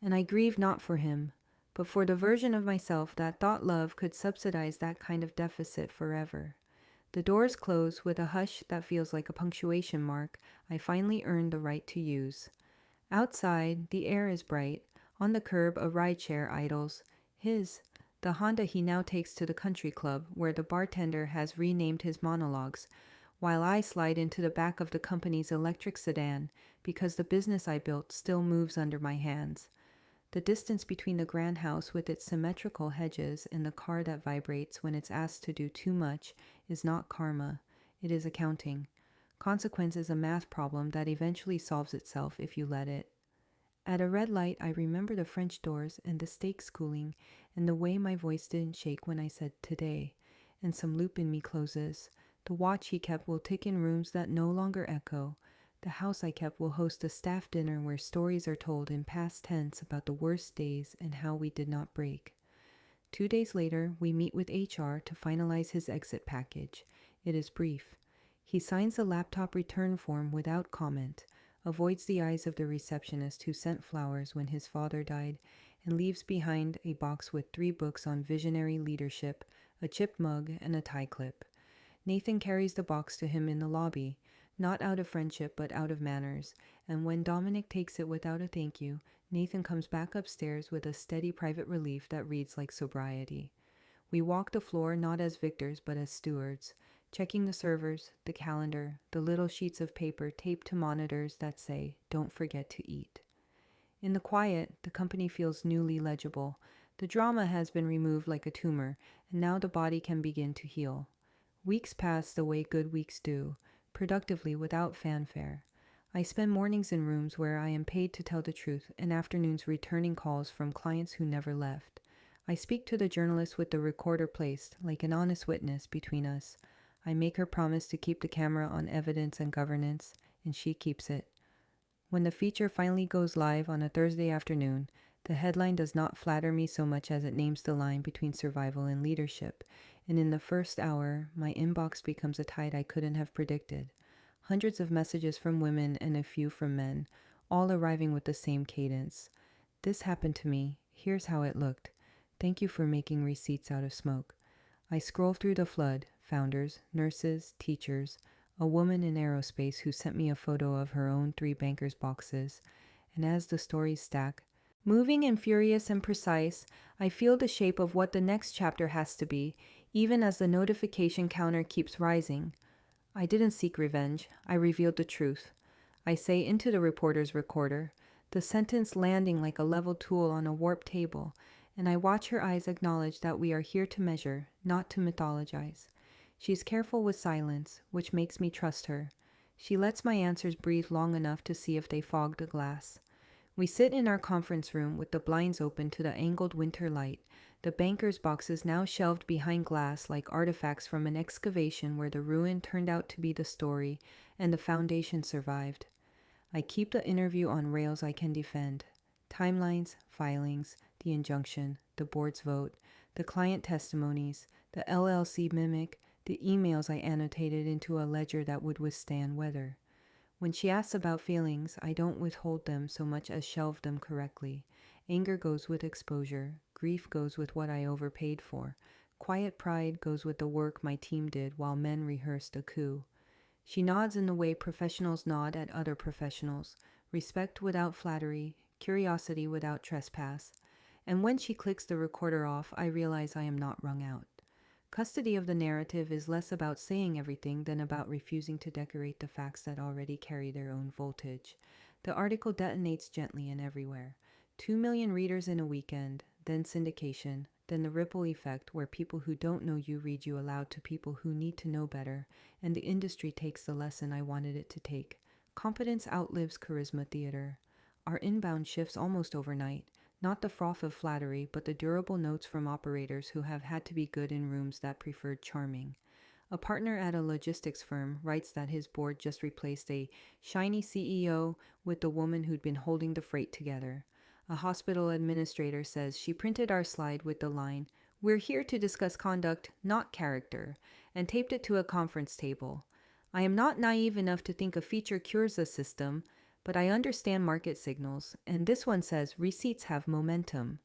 And I grieve not for him, but for the version of myself that thought love could subsidize that kind of deficit forever. The doors close with a hush that feels like a punctuation mark I finally earned the right to use. Outside, the air is bright. On the curb, a ride chair idles. His. the Honda he now takes to the country club, where the bartender has renamed his monologues, while I slide into the back of the company's electric sedan because the business I built still moves under my hands. The distance between the grand house with its symmetrical hedges and the car that vibrates when it's asked to do too much is not karma, it is accounting. Consequence is a math problem that eventually solves itself if you let it. At a red light, I remember the French doors and the steaks cooling and the way my voice didn't shake when I said today, and some loop in me closes. The watch he kept will tick in rooms that no longer echo. The house I kept will host a staff dinner where stories are told in past tense about the worst days and how we did not break. 2 days later, we meet with HR to finalize his exit package. It is brief. He signs the laptop return form without comment, avoids the eyes of the receptionist who sent flowers when his father died, and leaves behind a box with 3 books on visionary leadership, a chipped mug, and a tie clip. Nathan carries the box to him in the lobby, not out of friendship but out of manners, and when Dominic takes it without a thank you, Nathan comes back upstairs with a steady private relief that reads like sobriety. We walk the floor not as victors but as stewards, checking the servers, the calendar, the little sheets of paper taped to monitors that say, "Don't forget to eat." In the quiet, the company feels newly legible. The drama has been removed like a tumor, and now the body can begin to heal. Weeks pass the way good weeks do, productively without fanfare. I spend mornings in rooms where I am paid to tell the truth and afternoons returning calls from clients who never left. I speak to the journalist with the recorder placed, like an honest witness, between us. I make her promise to keep the camera on evidence and governance, and she keeps it. When the feature finally goes live on a Thursday afternoon, the headline does not flatter me so much as it names the line between survival and leadership, and in the first hour, my inbox becomes a tide I couldn't have predicted. Hundreds of messages from women and a few from men, all arriving with the same cadence. This happened to me. Here's how it looked. Thank you for making receipts out of smoke. I scroll through the flood, founders, nurses, teachers, a woman in aerospace who sent me a photo of her own 3 bankers' boxes, and as the stories stack, moving and furious and precise, I feel the shape of what the next chapter has to be, even as the notification counter keeps rising. I didn't seek revenge. I revealed the truth. I say into the reporter's recorder, the sentence landing like a level tool on a warped table, and I watch her eyes acknowledge that we are here to measure, not to mythologize. She's careful with silence, which makes me trust her. She lets my answers breathe long enough to see if they fog the glass. We sit in our conference room with the blinds open to the angled winter light, the banker's boxes now shelved behind glass like artifacts from an excavation where the ruin turned out to be the story and the foundation survived. I keep the interview on rails I can defend. Timelines, filings, the injunction, the board's vote, the client testimonies, the LLC mimic, the emails I annotated into a ledger that would withstand weather. When she asks about feelings, I don't withhold them so much as shelve them correctly. Anger goes with exposure. Grief goes with what I overpaid for. Quiet pride goes with the work my team did while men rehearsed a coup. She nods in the way professionals nod at other professionals. Respect without flattery, curiosity without trespass. And when she clicks the recorder off, I realize I am not wrung out. Custody of the narrative is less about saying everything than about refusing to decorate the facts that already carry their own voltage. The article detonates gently and everywhere. 2 million readers in a weekend, then syndication, then the ripple effect where people who don't know you read you aloud to people who need to know better, and the industry takes the lesson I wanted it to take. Competence outlives charisma theater. Our inbound shifts almost overnight. Not the froth of flattery, but the durable notes from operators who have had to be good in rooms that preferred charming. A partner at a logistics firm writes that his board just replaced a shiny CEO with the woman who'd been holding the freight together. A hospital administrator says she printed our slide with the line, "We're here to discuss conduct, not character," and taped it to a conference table. I am not naive enough to think a feature cures the system, but I understand market signals, and this one says receipts have momentum.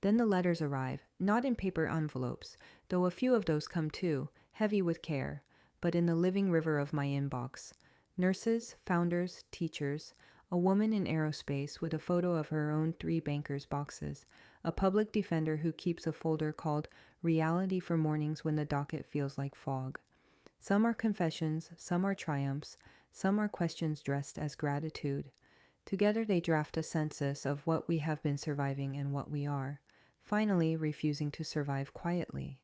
Then the letters arrive, not in paper envelopes, though a few of those come too, heavy with care, but in the living river of my inbox. Nurses, founders, teachers, a woman in aerospace with a photo of her own 3 bankers' boxes, a public defender who keeps a folder called Reality for Mornings When the Docket Feels Like Fog. Some are confessions, some are triumphs, some are questions dressed as gratitude. Together they draft a census of what we have been surviving and what we are, finally refusing to survive quietly.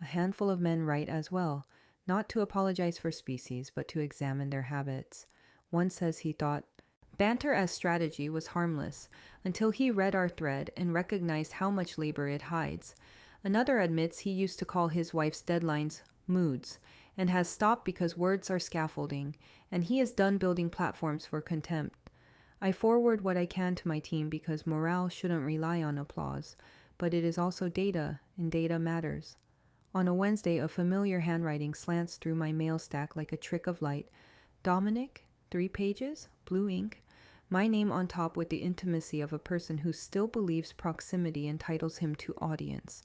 A handful of men write as well, not to apologize for species, but to examine their habits. One says he thought banter as strategy was harmless until he read our thread and recognized how much labor it hides. Another admits he used to call his wife's deadlines moods and has stopped because words are scaffolding, and he is done building platforms for contempt. I forward what I can to my team because morale shouldn't rely on applause, but it is also data, and data matters. On a Wednesday, a familiar handwriting slants through my mail stack like a trick of light. Dominic, 3 pages, blue ink, my name on top with the intimacy of a person who still believes proximity entitles him to audience.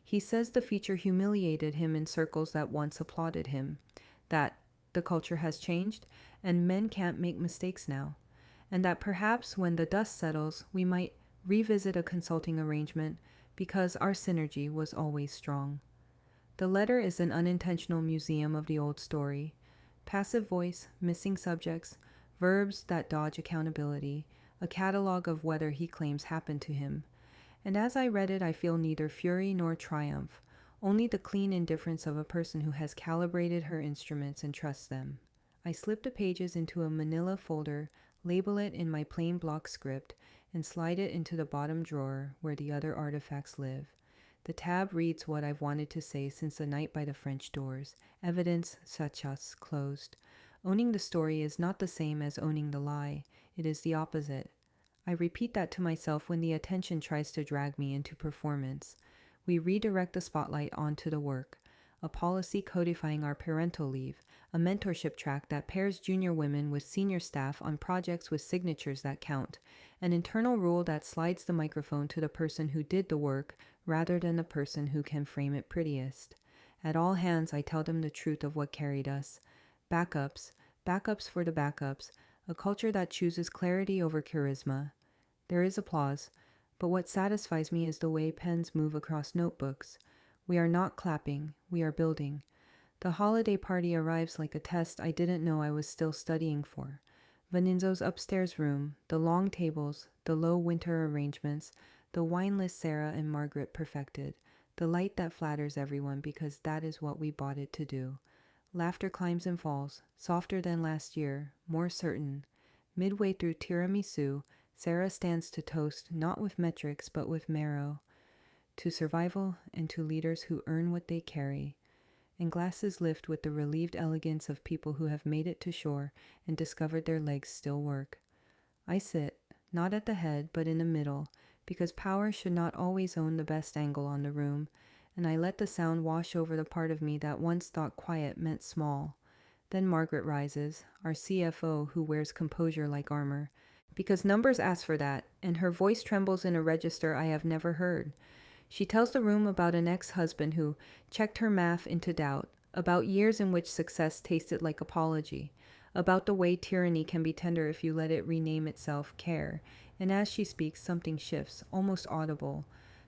He says the feature humiliated him in circles that once applauded him, that the culture has changed and men can't make mistakes now, and that perhaps when the dust settles, we might revisit a consulting arrangement because our synergy was always strong. The letter is an unintentional museum of the old story. Passive voice, missing subjects, verbs that dodge accountability, a catalog of whether he claims happened to him. And as I read it, I feel neither fury nor triumph, only the clean indifference of a person who has calibrated her instruments and trusts them. I slip the pages into a manila folder, label it in my plain block script, and slide it into the bottom drawer where the other artifacts live. The tab reads what I've wanted to say since the night by the French doors, evidence such as closed. Owning the story is not the same as owning the lie. It is the opposite. I repeat that to myself when the attention tries to drag me into performance. We redirect the spotlight onto the work. A policy codifying our parental leave, a mentorship track that pairs junior women with senior staff on projects with signatures that count, an internal rule that slides the microphone to the person who did the work rather than the person who can frame it prettiest. At all hands, I tell them the truth of what carried us. Backups for the backups, a culture that chooses clarity over charisma. There is applause, but what satisfies me is the way pens move across notebooks. We are not clapping, we are building. The holiday party arrives like a test I didn't know I was still studying for. Vaninzo's upstairs room, the long tables, the low winter arrangements, the wineless Sarah and Margaret perfected, the light that flatters everyone because that is what we bought it to do. Laughter climbs and falls, softer than last year, more certain. Midway through tiramisu, Sarah stands to toast not with metrics but with marrow, to survival and to leaders who earn what they carry. And glasses lift with the relieved elegance of people who have made it to shore and discovered their legs still work. I sit, not at the head but in the middle, because power should not always own the best angle on the room, and I let the sound wash over the part of me that once thought quiet meant small. Then Margaret rises, our CFO who wears composure like armor, because numbers ask for that, and her voice trembles in a register I have never heard. She tells the room about an ex-husband who checked her math into doubt, about years in which success tasted like apology, about the way tyranny can be tender if you let it rename itself care, and as she speaks, something shifts, almost audible.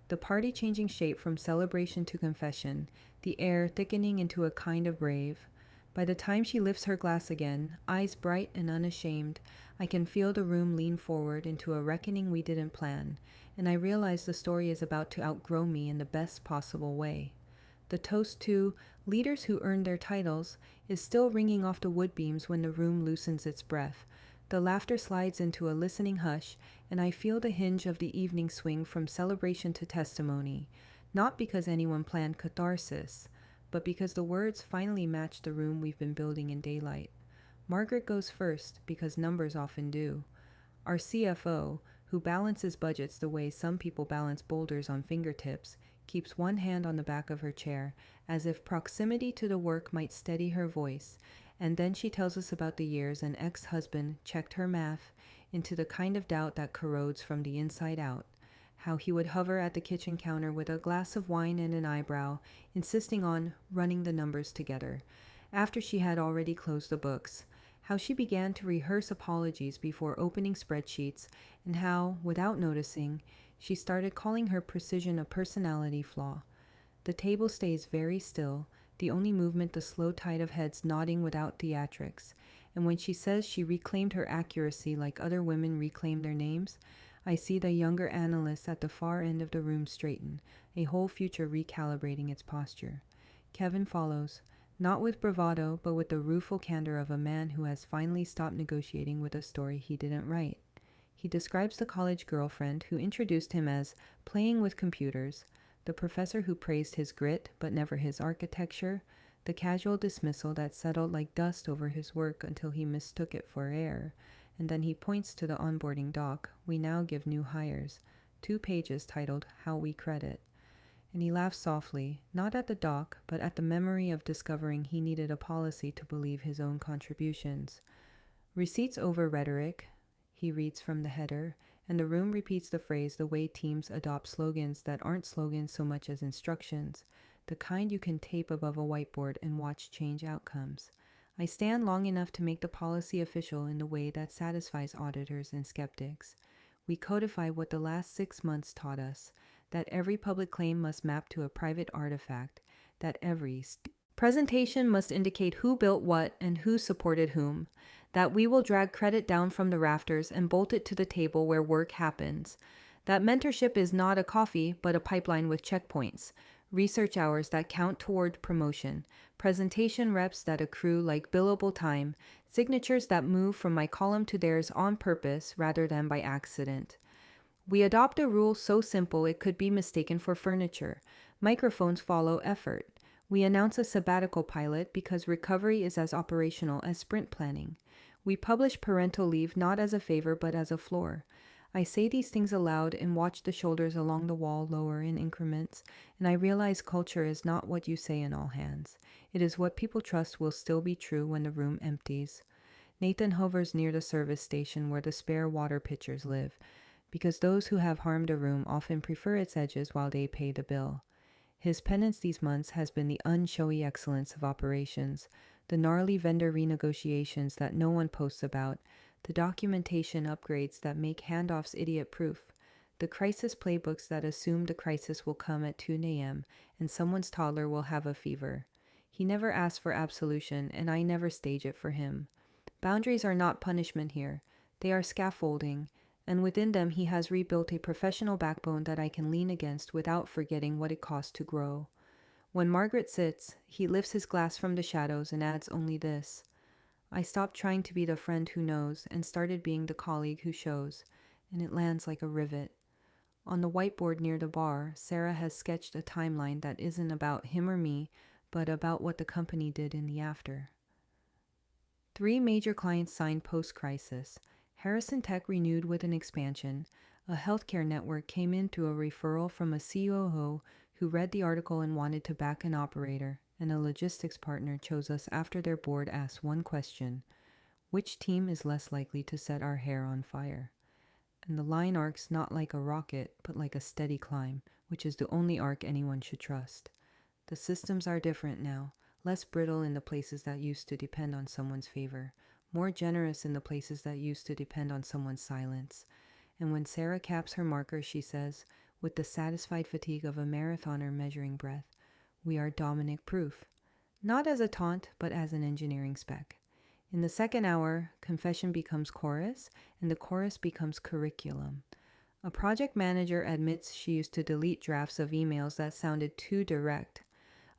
The party changing shape from celebration to confession, the air thickening into a kind of rave. By the time she lifts her glass again, eyes bright and unashamed, I can feel the room lean forward into a reckoning we didn't plan, and I realize the story is about to outgrow me in the best possible way. The toast to leaders who earned their titles is still ringing off the wood beams when the room loosens its breath. The laughter slides into a listening hush, and I feel the hinge of the evening swing from celebration to testimony, not because anyone planned catharsis, but because the words finally match the room we've been building in daylight. Margaret goes first, because numbers often do. Our CFO, who balances budgets the way some people balance boulders on fingertips, keeps one hand on the back of her chair, as if proximity to the work might steady her voice, and then she tells us about the years an ex-husband checked her math into the kind of doubt that corrodes from the inside out, how he would hover at the kitchen counter with a glass of wine and an eyebrow, insisting on running the numbers together, after she had already closed the books, how she began to rehearse apologies before opening spreadsheets, and how, without noticing, She started calling her precision a personality flaw. The table stays very still, the only movement the slow tide of heads nodding without theatrics. And when she says she reclaimed her accuracy like other women reclaim their names, I see the younger analysts at the far end of the room straighten, a whole future recalibrating its posture. Kevin follows, not with bravado, but with the rueful candor of a man who has finally stopped negotiating with a story he didn't write. He describes the college girlfriend who introduced him as playing with computers, the professor who praised his grit but never his architecture, the casual dismissal that settled like dust over his work until he mistook it for air, and then he points to the onboarding doc we now give new hires, 2 pages titled How We Credit. And he laughs softly, not at the doc, but at the memory of discovering he needed a policy to believe his own contributions. Receipts over rhetoric, he reads from the header, and the room repeats the phrase the way teams adopt slogans that aren't slogans so much as instructions, the kind you can tape above a whiteboard and watch change outcomes. I stand long enough to make the policy official in the way that satisfies auditors and skeptics. We codify what the last 6 months taught us, that every public claim must map to a private artifact, that every presentation must indicate who built what and who supported whom, that we will drag credit down from the rafters and bolt it to the table where work happens, that mentorship is not a coffee but a pipeline with checkpoints, research hours that count toward promotion, presentation reps that accrue like billable time, signatures that move from my column to theirs on purpose rather than by accident. We adopt a rule so simple it could be mistaken for furniture. Microphones follow effort. We announce a sabbatical pilot because recovery is as operational as sprint planning. We publish parental leave not as a favor but as a floor. I say these things aloud and watch the shoulders along the wall lower in increments, and I realize culture is not what you say in all hands. It is what people trust will still be true when the room empties. Nathan hovers near the service station where the spare water pitchers live, because those who have harmed a room often prefer its edges while they pay the bill. His penance these months has been the unshowy excellence of operations, the gnarly vendor renegotiations that no one posts about, the documentation upgrades that make handoffs idiot-proof, the crisis playbooks that assume the crisis will come at 2 a.m. and someone's toddler will have a fever. He never asks for absolution, and I never stage it for him. Boundaries are not punishment here. They are scaffolding, and within them he has rebuilt a professional backbone that I can lean against without forgetting what it costs to grow. When Margaret sits, he lifts his glass from the shadows and adds only this: I stopped trying to be the friend who knows and started being the colleague who shows, and it lands like a rivet. On the whiteboard near the bar, Sarah has sketched a timeline that isn't about him or me, but about what the company did in the after. 3 major clients signed post-crisis. Harrison Tech renewed with an expansion. A healthcare network came in through a referral from a COO who read the article and wanted to back an operator, and a logistics partner chose us after their board asked one question: which team is less likely to set our hair on fire? And the line arcs not like a rocket, but like a steady climb, which is the only arc anyone should trust. The systems are different now, less brittle in the places that used to depend on someone's favor, more generous in the places that used to depend on someone's silence. And when Sarah caps her marker, she says, with the satisfied fatigue of a marathoner measuring breath, we are Dominic proof. Not as a taunt, but as an engineering spec. In the second hour, confession becomes chorus, and the chorus becomes curriculum. A project manager admits she used to delete drafts of emails that sounded too direct.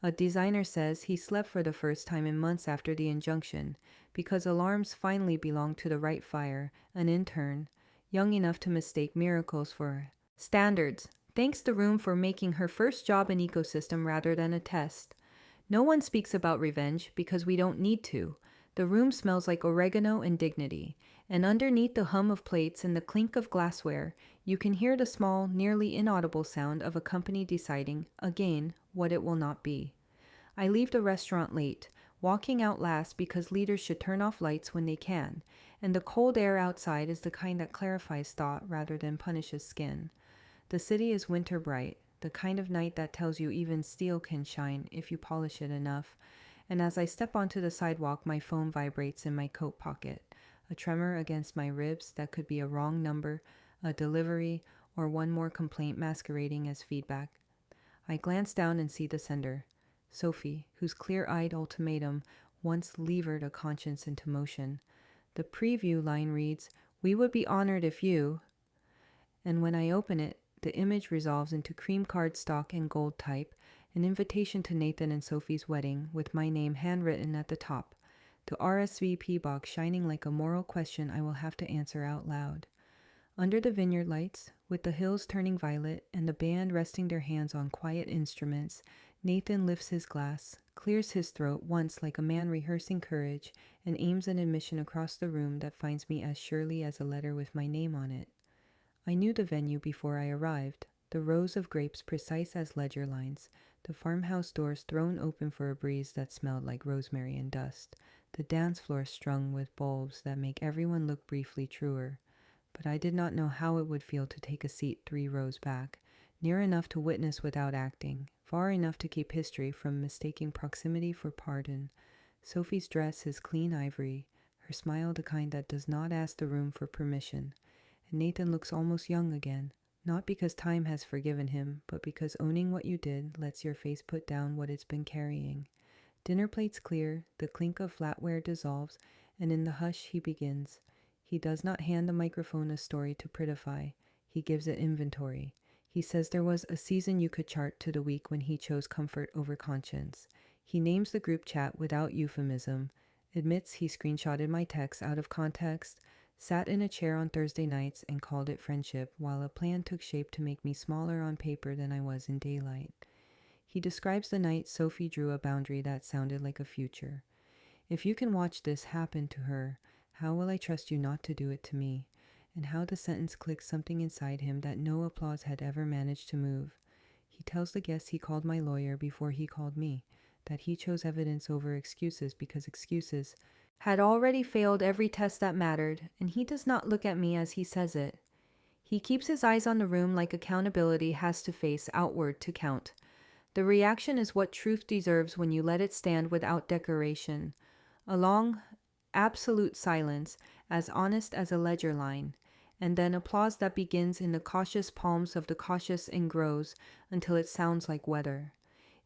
A designer says he slept for the first time in months after the injunction, because alarms finally belonged to the right fire, an intern, young enough to mistake miracles for standards, thanks the room for making her first job an ecosystem rather than a test. No one speaks about revenge because we don't need to. The room smells like oregano and dignity, and underneath the hum of plates and the clink of glassware, you can hear the small, nearly inaudible sound of a company deciding, again, what it will not be. I leave the restaurant late, walking out last because leaders should turn off lights when they can, and the cold air outside is the kind that clarifies thought rather than punishes skin. The city is winter bright, the kind of night that tells you even steel can shine if you polish it enough, and as I step onto the sidewalk, my phone vibrates in my coat pocket, a tremor against my ribs that could be a wrong number, a delivery, or one more complaint masquerading as feedback. I glance down and see the sender, Sophie, whose clear-eyed ultimatum once levered a conscience into motion. The preview line reads, "We would be honored if you," and when I open it, the image resolves into cream cardstock and gold type, an invitation to Nathan and Sophie's wedding with my name handwritten at the top, the RSVP box shining like a moral question I will have to answer out loud. Under the vineyard lights, with the hills turning violet and the band resting their hands on quiet instruments, Nathan lifts his glass, clears his throat once like a man rehearsing courage, and aims an admission across the room that finds me as surely as a letter with my name on it. I knew the venue before I arrived, the rows of grapes precise as ledger lines, the farmhouse doors thrown open for a breeze that smelled like rosemary and dust, the dance floor strung with bulbs that make everyone look briefly truer. But I did not know how it would feel to take a seat 3 rows back, near enough to witness without acting, far enough to keep history from mistaking proximity for pardon. Sophie's dress is clean ivory, her smile the kind that does not ask the room for permission, and Nathan looks almost young again, not because time has forgiven him, but because owning what you did lets your face put down what it's been carrying. Dinner plates clear, the clink of flatware dissolves, and in the hush he begins. He does not hand the microphone a story to prettify. He gives it inventory. He says there was a season you could chart to the week when he chose comfort over conscience. He names the group chat without euphemism, admits he screenshotted my text out of context, sat in a chair on Thursday nights and called it friendship, while a plan took shape to make me smaller on paper than I was in daylight. He describes the night Sophie drew a boundary that sounded like a future. If you can watch this happen to her, how will I trust you not to do it to me? And how the sentence clicks something inside him that no applause had ever managed to move. He tells the guests he called my lawyer before he called me, that he chose evidence over excuses because excuses had already failed every test that mattered, and he does not look at me as he says it. He keeps his eyes on the room like accountability has to face outward to count. The reaction is what truth deserves when you let it stand without decoration. A long, absolute silence, as honest as a ledger line, and then applause that begins in the cautious palms of the cautious and grows until it sounds like weather.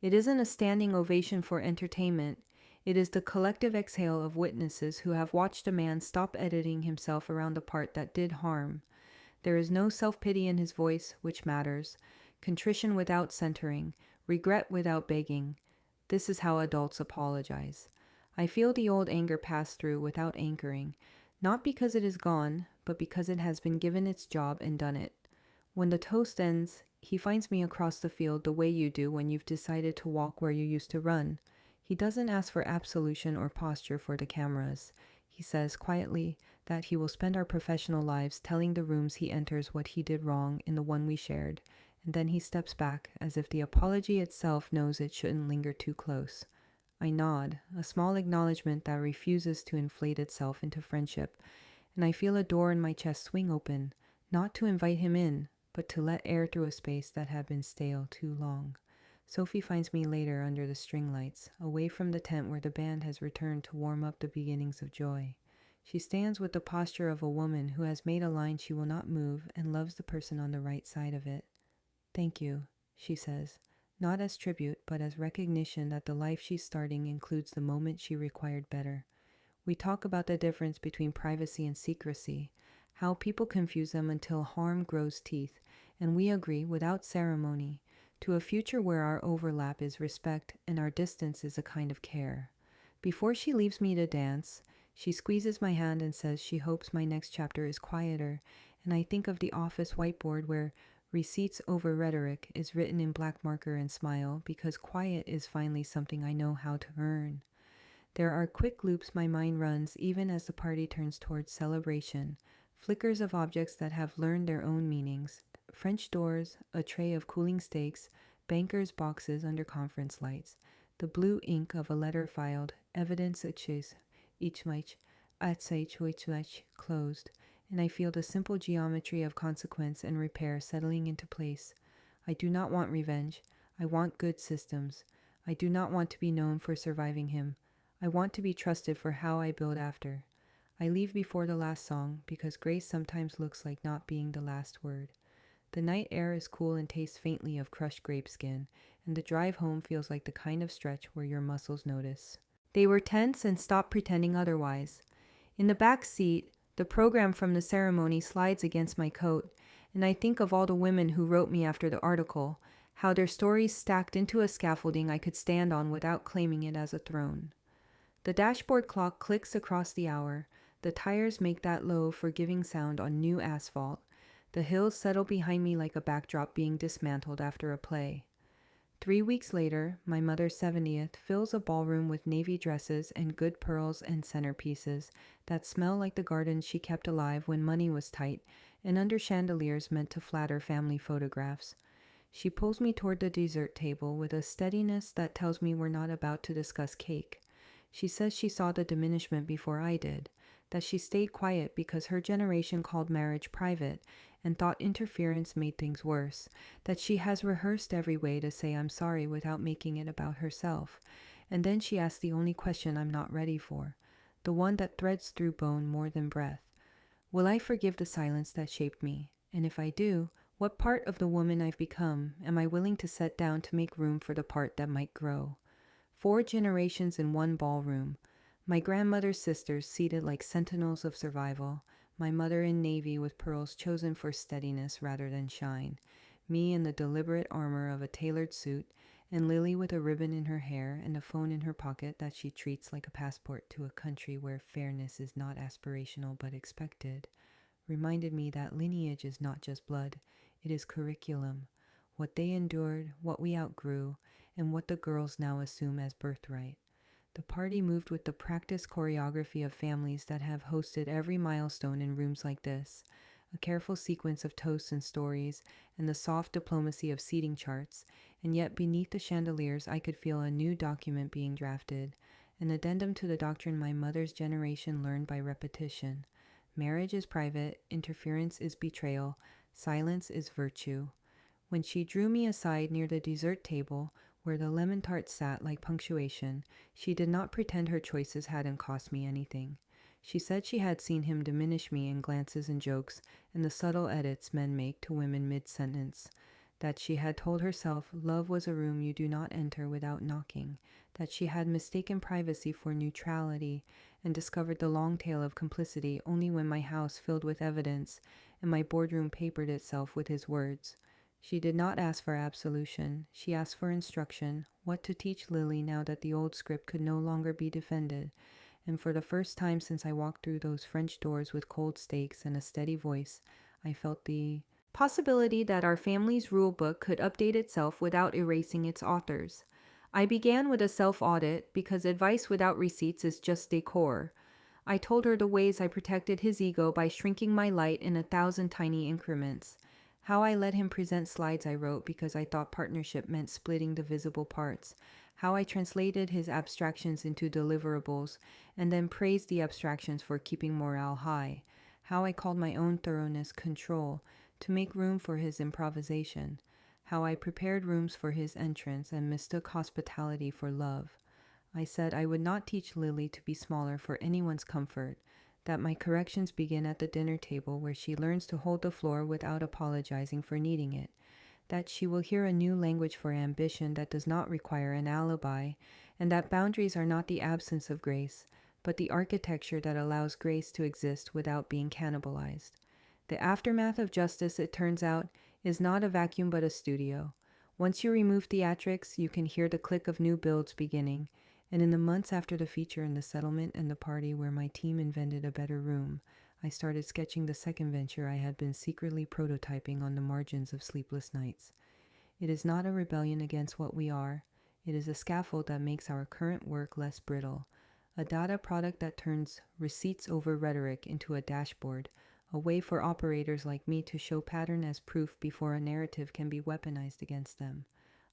It isn't a standing ovation for entertainment. It is the collective exhale of witnesses who have watched a man stop editing himself around the part that did harm. There is no self-pity in his voice, which matters, contrition without centering, regret without begging. This is how adults apologize. I feel the old anger pass through without anchoring, not because it is gone, but because it has been given its job and done it. When the toast ends, he finds me across the field the way you do when you've decided to walk where you used to run. He doesn't ask for absolution or posture for the cameras. He says quietly that he will spend our professional lives telling the rooms he enters what he did wrong in the one we shared, and then he steps back as if the apology itself knows it shouldn't linger too close. I nod, a small acknowledgement that refuses to inflate itself into friendship, and I feel a door in my chest swing open, not to invite him in, but to let air through a space that had been stale too long. Sophie finds me later under the string lights, away from the tent where the band has returned to warm up the beginnings of joy. She stands with the posture of a woman who has made a line she will not move and loves the person on the right side of it. "Thank you," she says, not as tribute, but as recognition that the life she's starting includes the moment she required better. We talk about the difference between privacy and secrecy, how people confuse them until harm grows teeth, and we agree without ceremony to a future where our overlap is respect and our distance is a kind of care. Before she leaves me to dance, she squeezes my hand and says she hopes my next chapter is quieter, and I think of the office whiteboard where receipts over rhetoric is written in black marker and smile because quiet is finally something I know how to earn. There are quick loops my mind runs even as the party turns towards celebration, flickers of objects that have learned their own meanings, French doors, a tray of cooling steaks, bankers' boxes under conference lights, the blue ink of a letter filed, evidence each closed, and I feel the simple geometry of consequence and repair settling into place. I do not want revenge. I want good systems. I do not want to be known for surviving him. I want to be trusted for how I build after. I leave before the last song because grace sometimes looks like not being the last word. The night air is cool and tastes faintly of crushed grape skin, and the drive home feels like the kind of stretch where your muscles notice. They were tense and stopped pretending otherwise. In the back seat, the program from the ceremony slides against my coat, and I think of all the women who wrote me after the article, how their stories stacked into a scaffolding I could stand on without claiming it as a throne. The dashboard clock clicks across the hour. The tires make that low, forgiving sound on new asphalt. The hills settle behind me like a backdrop being dismantled after a play. 3 weeks later, my mother's 70th fills a ballroom with navy dresses and good pearls and centerpieces that smell like the gardens she kept alive when money was tight and under chandeliers meant to flatter family photographs. She pulls me toward the dessert table with a steadiness that tells me we're not about to discuss cake. She says she saw the diminishment before I did, that she stayed quiet because her generation called marriage private and thought interference made things worse, that she has rehearsed every way to say I'm sorry without making it about herself. And then she asks the only question I'm not ready for, the one that threads through bone more than breath. Will I forgive the silence that shaped me? And if I do, what part of the woman I've become am I willing to set down to make room for the part that might grow? 4 generations in one ballroom. My grandmother's sisters seated like sentinels of survival. My mother in navy with pearls chosen for steadiness rather than shine. Me in the deliberate armor of a tailored suit, and Lily with a ribbon in her hair and a phone in her pocket that she treats like a passport to a country where fairness is not aspirational but expected, reminded me that lineage is not just blood, it is curriculum. What they endured, what we outgrew, and what the girls now assume as birthright. The party moved with the practiced choreography of families that have hosted every milestone in rooms like this, a careful sequence of toasts and stories, and the soft diplomacy of seating charts, and yet beneath the chandeliers I could feel a new document being drafted, an addendum to the doctrine my mother's generation learned by repetition. Marriage is private, interference is betrayal, silence is virtue. When she drew me aside near the dessert table, where the lemon tart sat like punctuation, she did not pretend her choices hadn't cost me anything. She said she had seen him diminish me in glances and jokes and the subtle edits men make to women mid-sentence, that she had told herself love was a room you do not enter without knocking, that she had mistaken privacy for neutrality and discovered the long tail of complicity only when my house filled with evidence and my boardroom papered itself with his words. She did not ask for absolution. She asked for instruction, what to teach Lily now that the old script could no longer be defended. And for the first time since I walked through those French doors with cold steaks and a steady voice, I felt the possibility that our family's rule book could update itself without erasing its authors. I began with a self-audit because advice without receipts is just decor. I told her the ways I protected his ego by shrinking my light in 1,000 tiny increments. How I let him present slides I wrote because I thought partnership meant splitting the visible parts. How I translated his abstractions into deliverables and then praised the abstractions for keeping morale high. How I called my own thoroughness control to make room for his improvisation. How I prepared rooms for his entrance and mistook hospitality for love. I said I would not teach Lily to be smaller for anyone's comfort, that my corrections begin at the dinner table where she learns to hold the floor without apologizing for needing it, that she will hear a new language for ambition that does not require an alibi, and that boundaries are not the absence of grace, but the architecture that allows grace to exist without being cannibalized. The aftermath of justice, it turns out, is not a vacuum but a studio. Once you remove theatrics, you can hear the click of new builds beginning, and in the months after the feature in the settlement and the party where my team invented a better room, I started sketching the second venture I had been secretly prototyping on the margins of sleepless nights. It is not a rebellion against what we are. It is a scaffold that makes our current work less brittle, a data product that turns receipts over rhetoric into a dashboard, a way for operators like me to show pattern as proof before a narrative can be weaponized against them.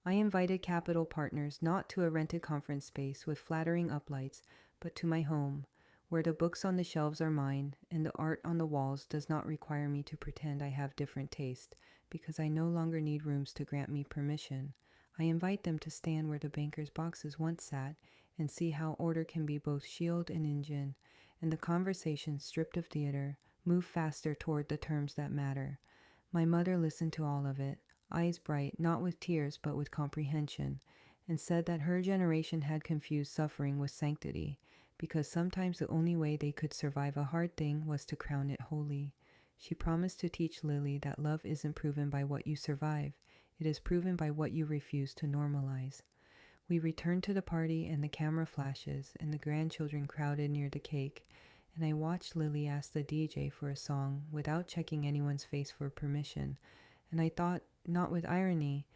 I invited capital partners not to a rented conference space with flattering uplights, but to my home, where the books on the shelves are mine and the art on the walls does not require me to pretend I have different taste, because I no longer need rooms to grant me permission. I invite them to stand where the banker's boxes once sat and see how order can be both shield and engine, and the conversation, stripped of theater, move faster toward the terms that matter. My mother listened to all of it, eyes bright, not with tears but with comprehension, and said that her generation had confused suffering with sanctity, because sometimes the only way they could survive a hard thing was to crown it holy. She promised to teach Lily that love isn't proven by what you survive, it is proven by what you refuse to normalize. We returned to the party and the camera flashes and the grandchildren crowded near the cake, and I watched Lily ask the DJ for a song without checking anyone's face for permission, and I thought, not with irony,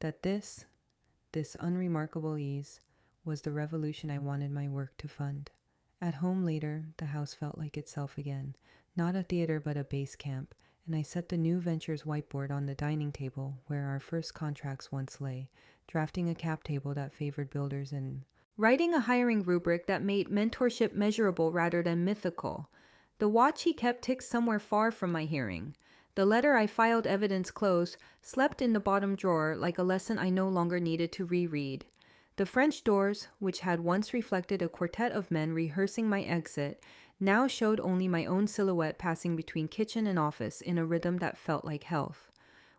that this unremarkable ease, was the revolution I wanted my work to fund. At home later, the house felt like itself again, not a theater but a base camp, and I set the new ventures whiteboard on the dining table where our first contracts once lay, drafting a cap table that favored builders and writing a hiring rubric that made mentorship measurable rather than mythical. The watch he kept ticked somewhere far from my hearing. The letter I filed evidence closed slept in the bottom drawer like a lesson I no longer needed to reread. The French doors, which had once reflected a quartet of men rehearsing my exit, now showed only my own silhouette passing between kitchen and office in a rhythm that felt like health.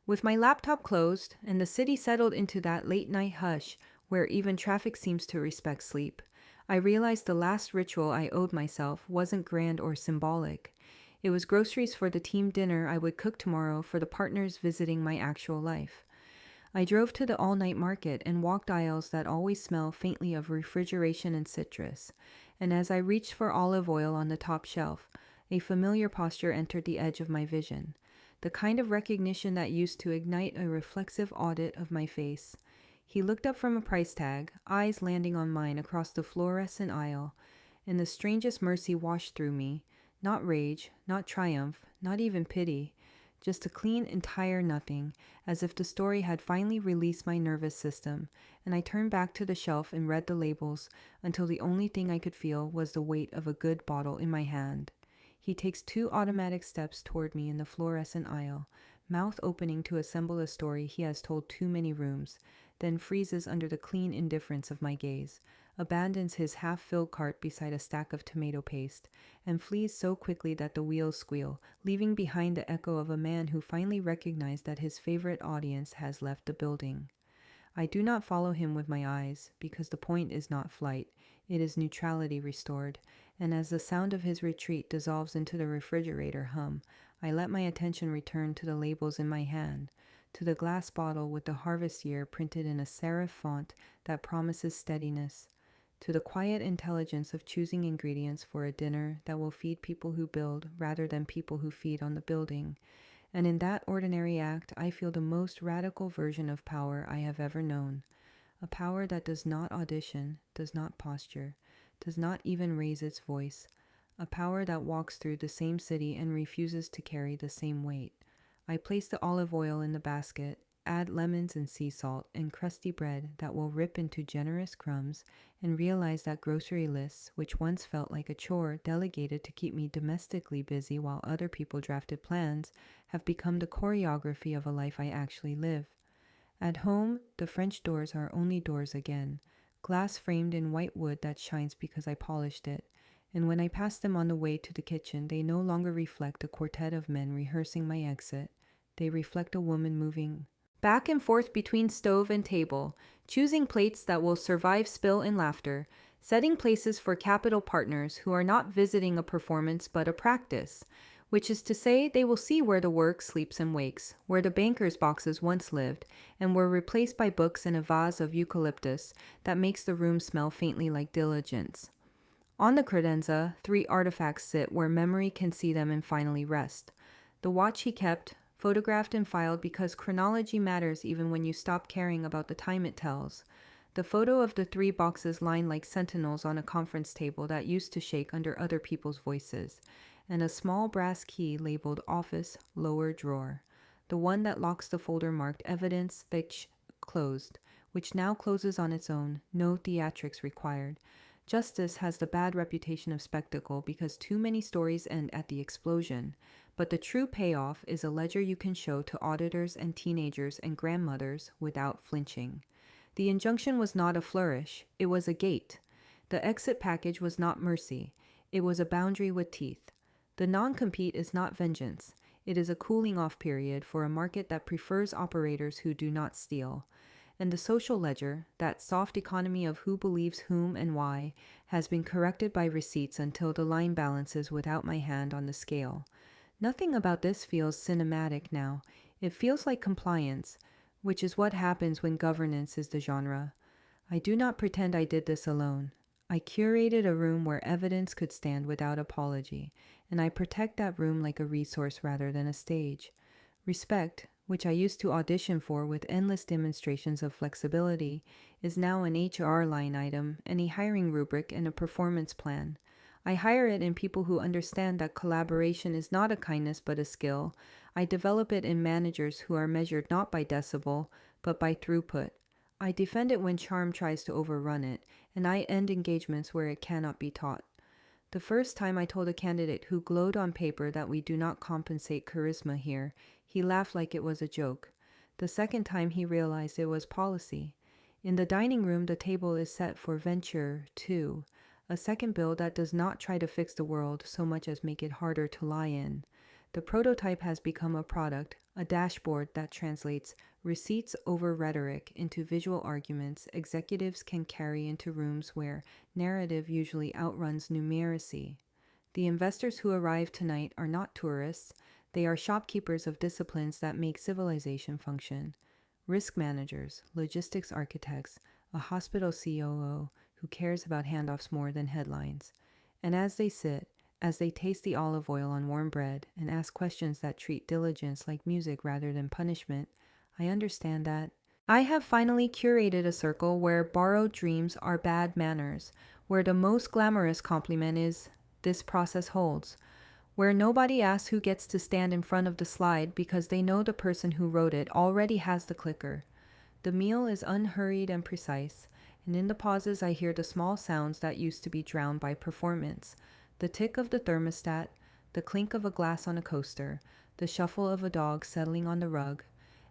With my laptop closed and the city settled into that late-night hush where even traffic seems to respect sleep, I realized the last ritual I owed myself wasn't grand or symbolic. It was groceries for the team dinner I would cook tomorrow for the partners visiting my actual life. I drove to the all-night market and walked aisles that always smell faintly of refrigeration and citrus, and as I reached for olive oil on the top shelf, a familiar posture entered the edge of my vision, the kind of recognition that used to ignite a reflexive audit of my face. He looked up from a price tag, eyes landing on mine across the fluorescent aisle, and the strangest mercy washed through me, not rage, not triumph, not even pity, just a clean, entire nothing, as if the story had finally released my nervous system, and I turned back to the shelf and read the labels until the only thing I could feel was the weight of a good bottle in my hand. He takes 2 automatic steps toward me in the fluorescent aisle, mouth opening to assemble a story he has told too many rooms, then freezes under the clean indifference of my gaze, abandons his half-filled cart beside a stack of tomato paste, and flees so quickly that the wheels squeal, leaving behind the echo of a man who finally recognized that his favorite audience has left the building. I do not follow him with my eyes, because the point is not flight, it is neutrality restored, and as the sound of his retreat dissolves into the refrigerator hum, I let my attention return to the labels in my hand, to the glass bottle with the harvest year printed in a serif font that promises steadiness, to the quiet intelligence of choosing ingredients for a dinner that will feed people who build rather than people who feed on the building. And in that ordinary act, I feel the most radical version of power I have ever known. A power that does not audition, does not posture, does not even raise its voice. A power that walks through the same city and refuses to carry the same weight. I place the olive oil in the basket, add lemons and sea salt and crusty bread that will rip into generous crumbs, and realize that grocery lists, which once felt like a chore delegated to keep me domestically busy while other people drafted plans, have become the choreography of a life I actually live. At home, the French doors are only doors again, glass framed in white wood that shines because I polished it, and when I pass them on the way to the kitchen, they no longer reflect a quartet of men rehearsing my exit. They reflect a woman moving back and forth between stove and table, choosing plates that will survive spill and laughter, setting places for capital partners who are not visiting a performance but a practice, which is to say they will see where the work sleeps and wakes, where the banker's boxes once lived, and were replaced by books and a vase of eucalyptus that makes the room smell faintly like diligence. On the credenza, 3 artifacts sit where memory can see them and finally rest. The watch he kept, photographed and filed because chronology matters even when you stop caring about the time it tells. The photo of the 3 boxes lined like sentinels on a conference table that used to shake under other people's voices, and a small brass key labeled Office Lower Drawer, the one that locks the folder marked Evidence Fix Closed, which now closes on its own, no theatrics required. Justice has the bad reputation of spectacle because too many stories end at the explosion, but the true payoff is a ledger you can show to auditors and teenagers and grandmothers without flinching. The injunction was not a flourish, it was a gate. The exit package was not mercy, it was a boundary with teeth. The non-compete is not vengeance, It is a cooling off period for a market that prefers operators who do not steal. And the social ledger, that soft economy of who believes whom and why, has been corrected by receipts until the line balances without my hand on the scale. Nothing about this feels cinematic now. It feels like compliance, which is what happens when governance is the genre. I do not pretend I did this alone. I curated a room where evidence could stand without apology, and I protect that room like a resource rather than a stage. Respect, which I used to audition for with endless demonstrations of flexibility, is now an HR line item and a hiring rubric and a performance plan. I hire it in people who understand that collaboration is not a kindness but a skill. I develop it in managers who are measured not by decibel, but by throughput. I defend it when charm tries to overrun it, and I end engagements where it cannot be taught. The first time I told a candidate who glowed on paper that we do not compensate charisma here, he laughed like it was a joke. The second time he realized it was policy. In the dining room, the table is set for Venture 2, a second bill that does not try to fix the world so much as make it harder to lie in. The prototype has become a product, a dashboard that translates receipts over rhetoric into visual arguments executives can carry into rooms where narrative usually outruns numeracy. The investors who arrive tonight are not tourists, they are shopkeepers of disciplines that make civilization function. Risk managers, logistics architects, a hospital COO who cares about handoffs more than headlines. And as they sit, as they taste the olive oil on warm bread and ask questions that treat diligence like music rather than punishment, I understand that I have finally curated a circle where borrowed dreams are bad manners, where the most glamorous compliment is, "This process holds," where nobody asks who gets to stand in front of the slide because they know the person who wrote it already has the clicker. The meal is unhurried and precise, and in the pauses I hear the small sounds that used to be drowned by performance. The tick of the thermostat, the clink of a glass on a coaster, the shuffle of a dog settling on the rug,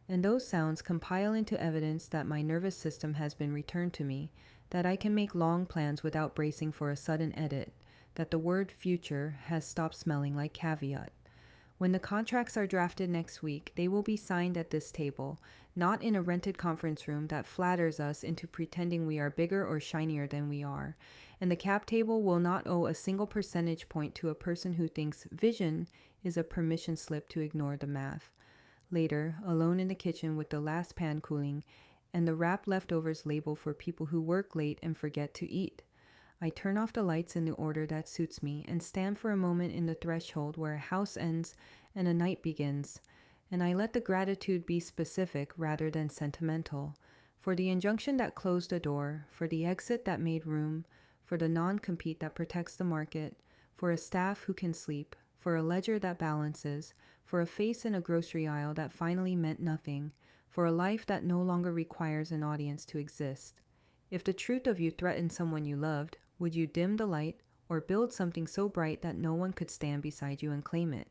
and those sounds compile into evidence that my nervous system has been returned to me, that I can make long plans without bracing for a sudden edit, that the word future has stopped smelling like caveat. When the contracts are drafted next week, they will be signed at this table, not in a rented conference room that flatters us into pretending we are bigger or shinier than we are. And the cap table will not owe a single percentage point to a person who thinks vision is a permission slip to ignore the math. Later, alone in the kitchen with the last pan cooling and the wrapped leftovers label for people who work late and forget to eat. I turn off the lights in the order that suits me and stand for a moment in the threshold where a house ends and a night begins, and I let the gratitude be specific rather than sentimental, for the injunction that closed the door, for the exit that made room, for the non-compete that protects the market, for a staff who can sleep, for a ledger that balances, for a face in a grocery aisle that finally meant nothing, for a life that no longer requires an audience to exist. If the truth of you threatened someone you loved, would you dim the light or build something so bright that no one could stand beside you and claim it?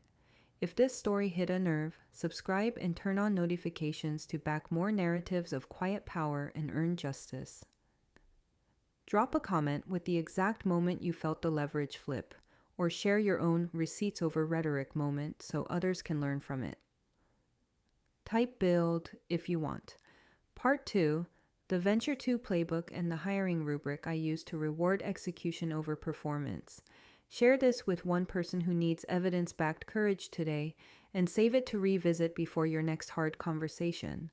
If this story hit a nerve, subscribe and turn on notifications to back more narratives of quiet power and earned justice. Drop a comment with the exact moment you felt the leverage flip, or share your own receipts over rhetoric moment so others can learn from it. Type build if you want. Part 2. The Venture 2 playbook and the hiring rubric I use to reward execution over performance. Share this with one person who needs evidence-backed courage today and save it to revisit before your next hard conversation.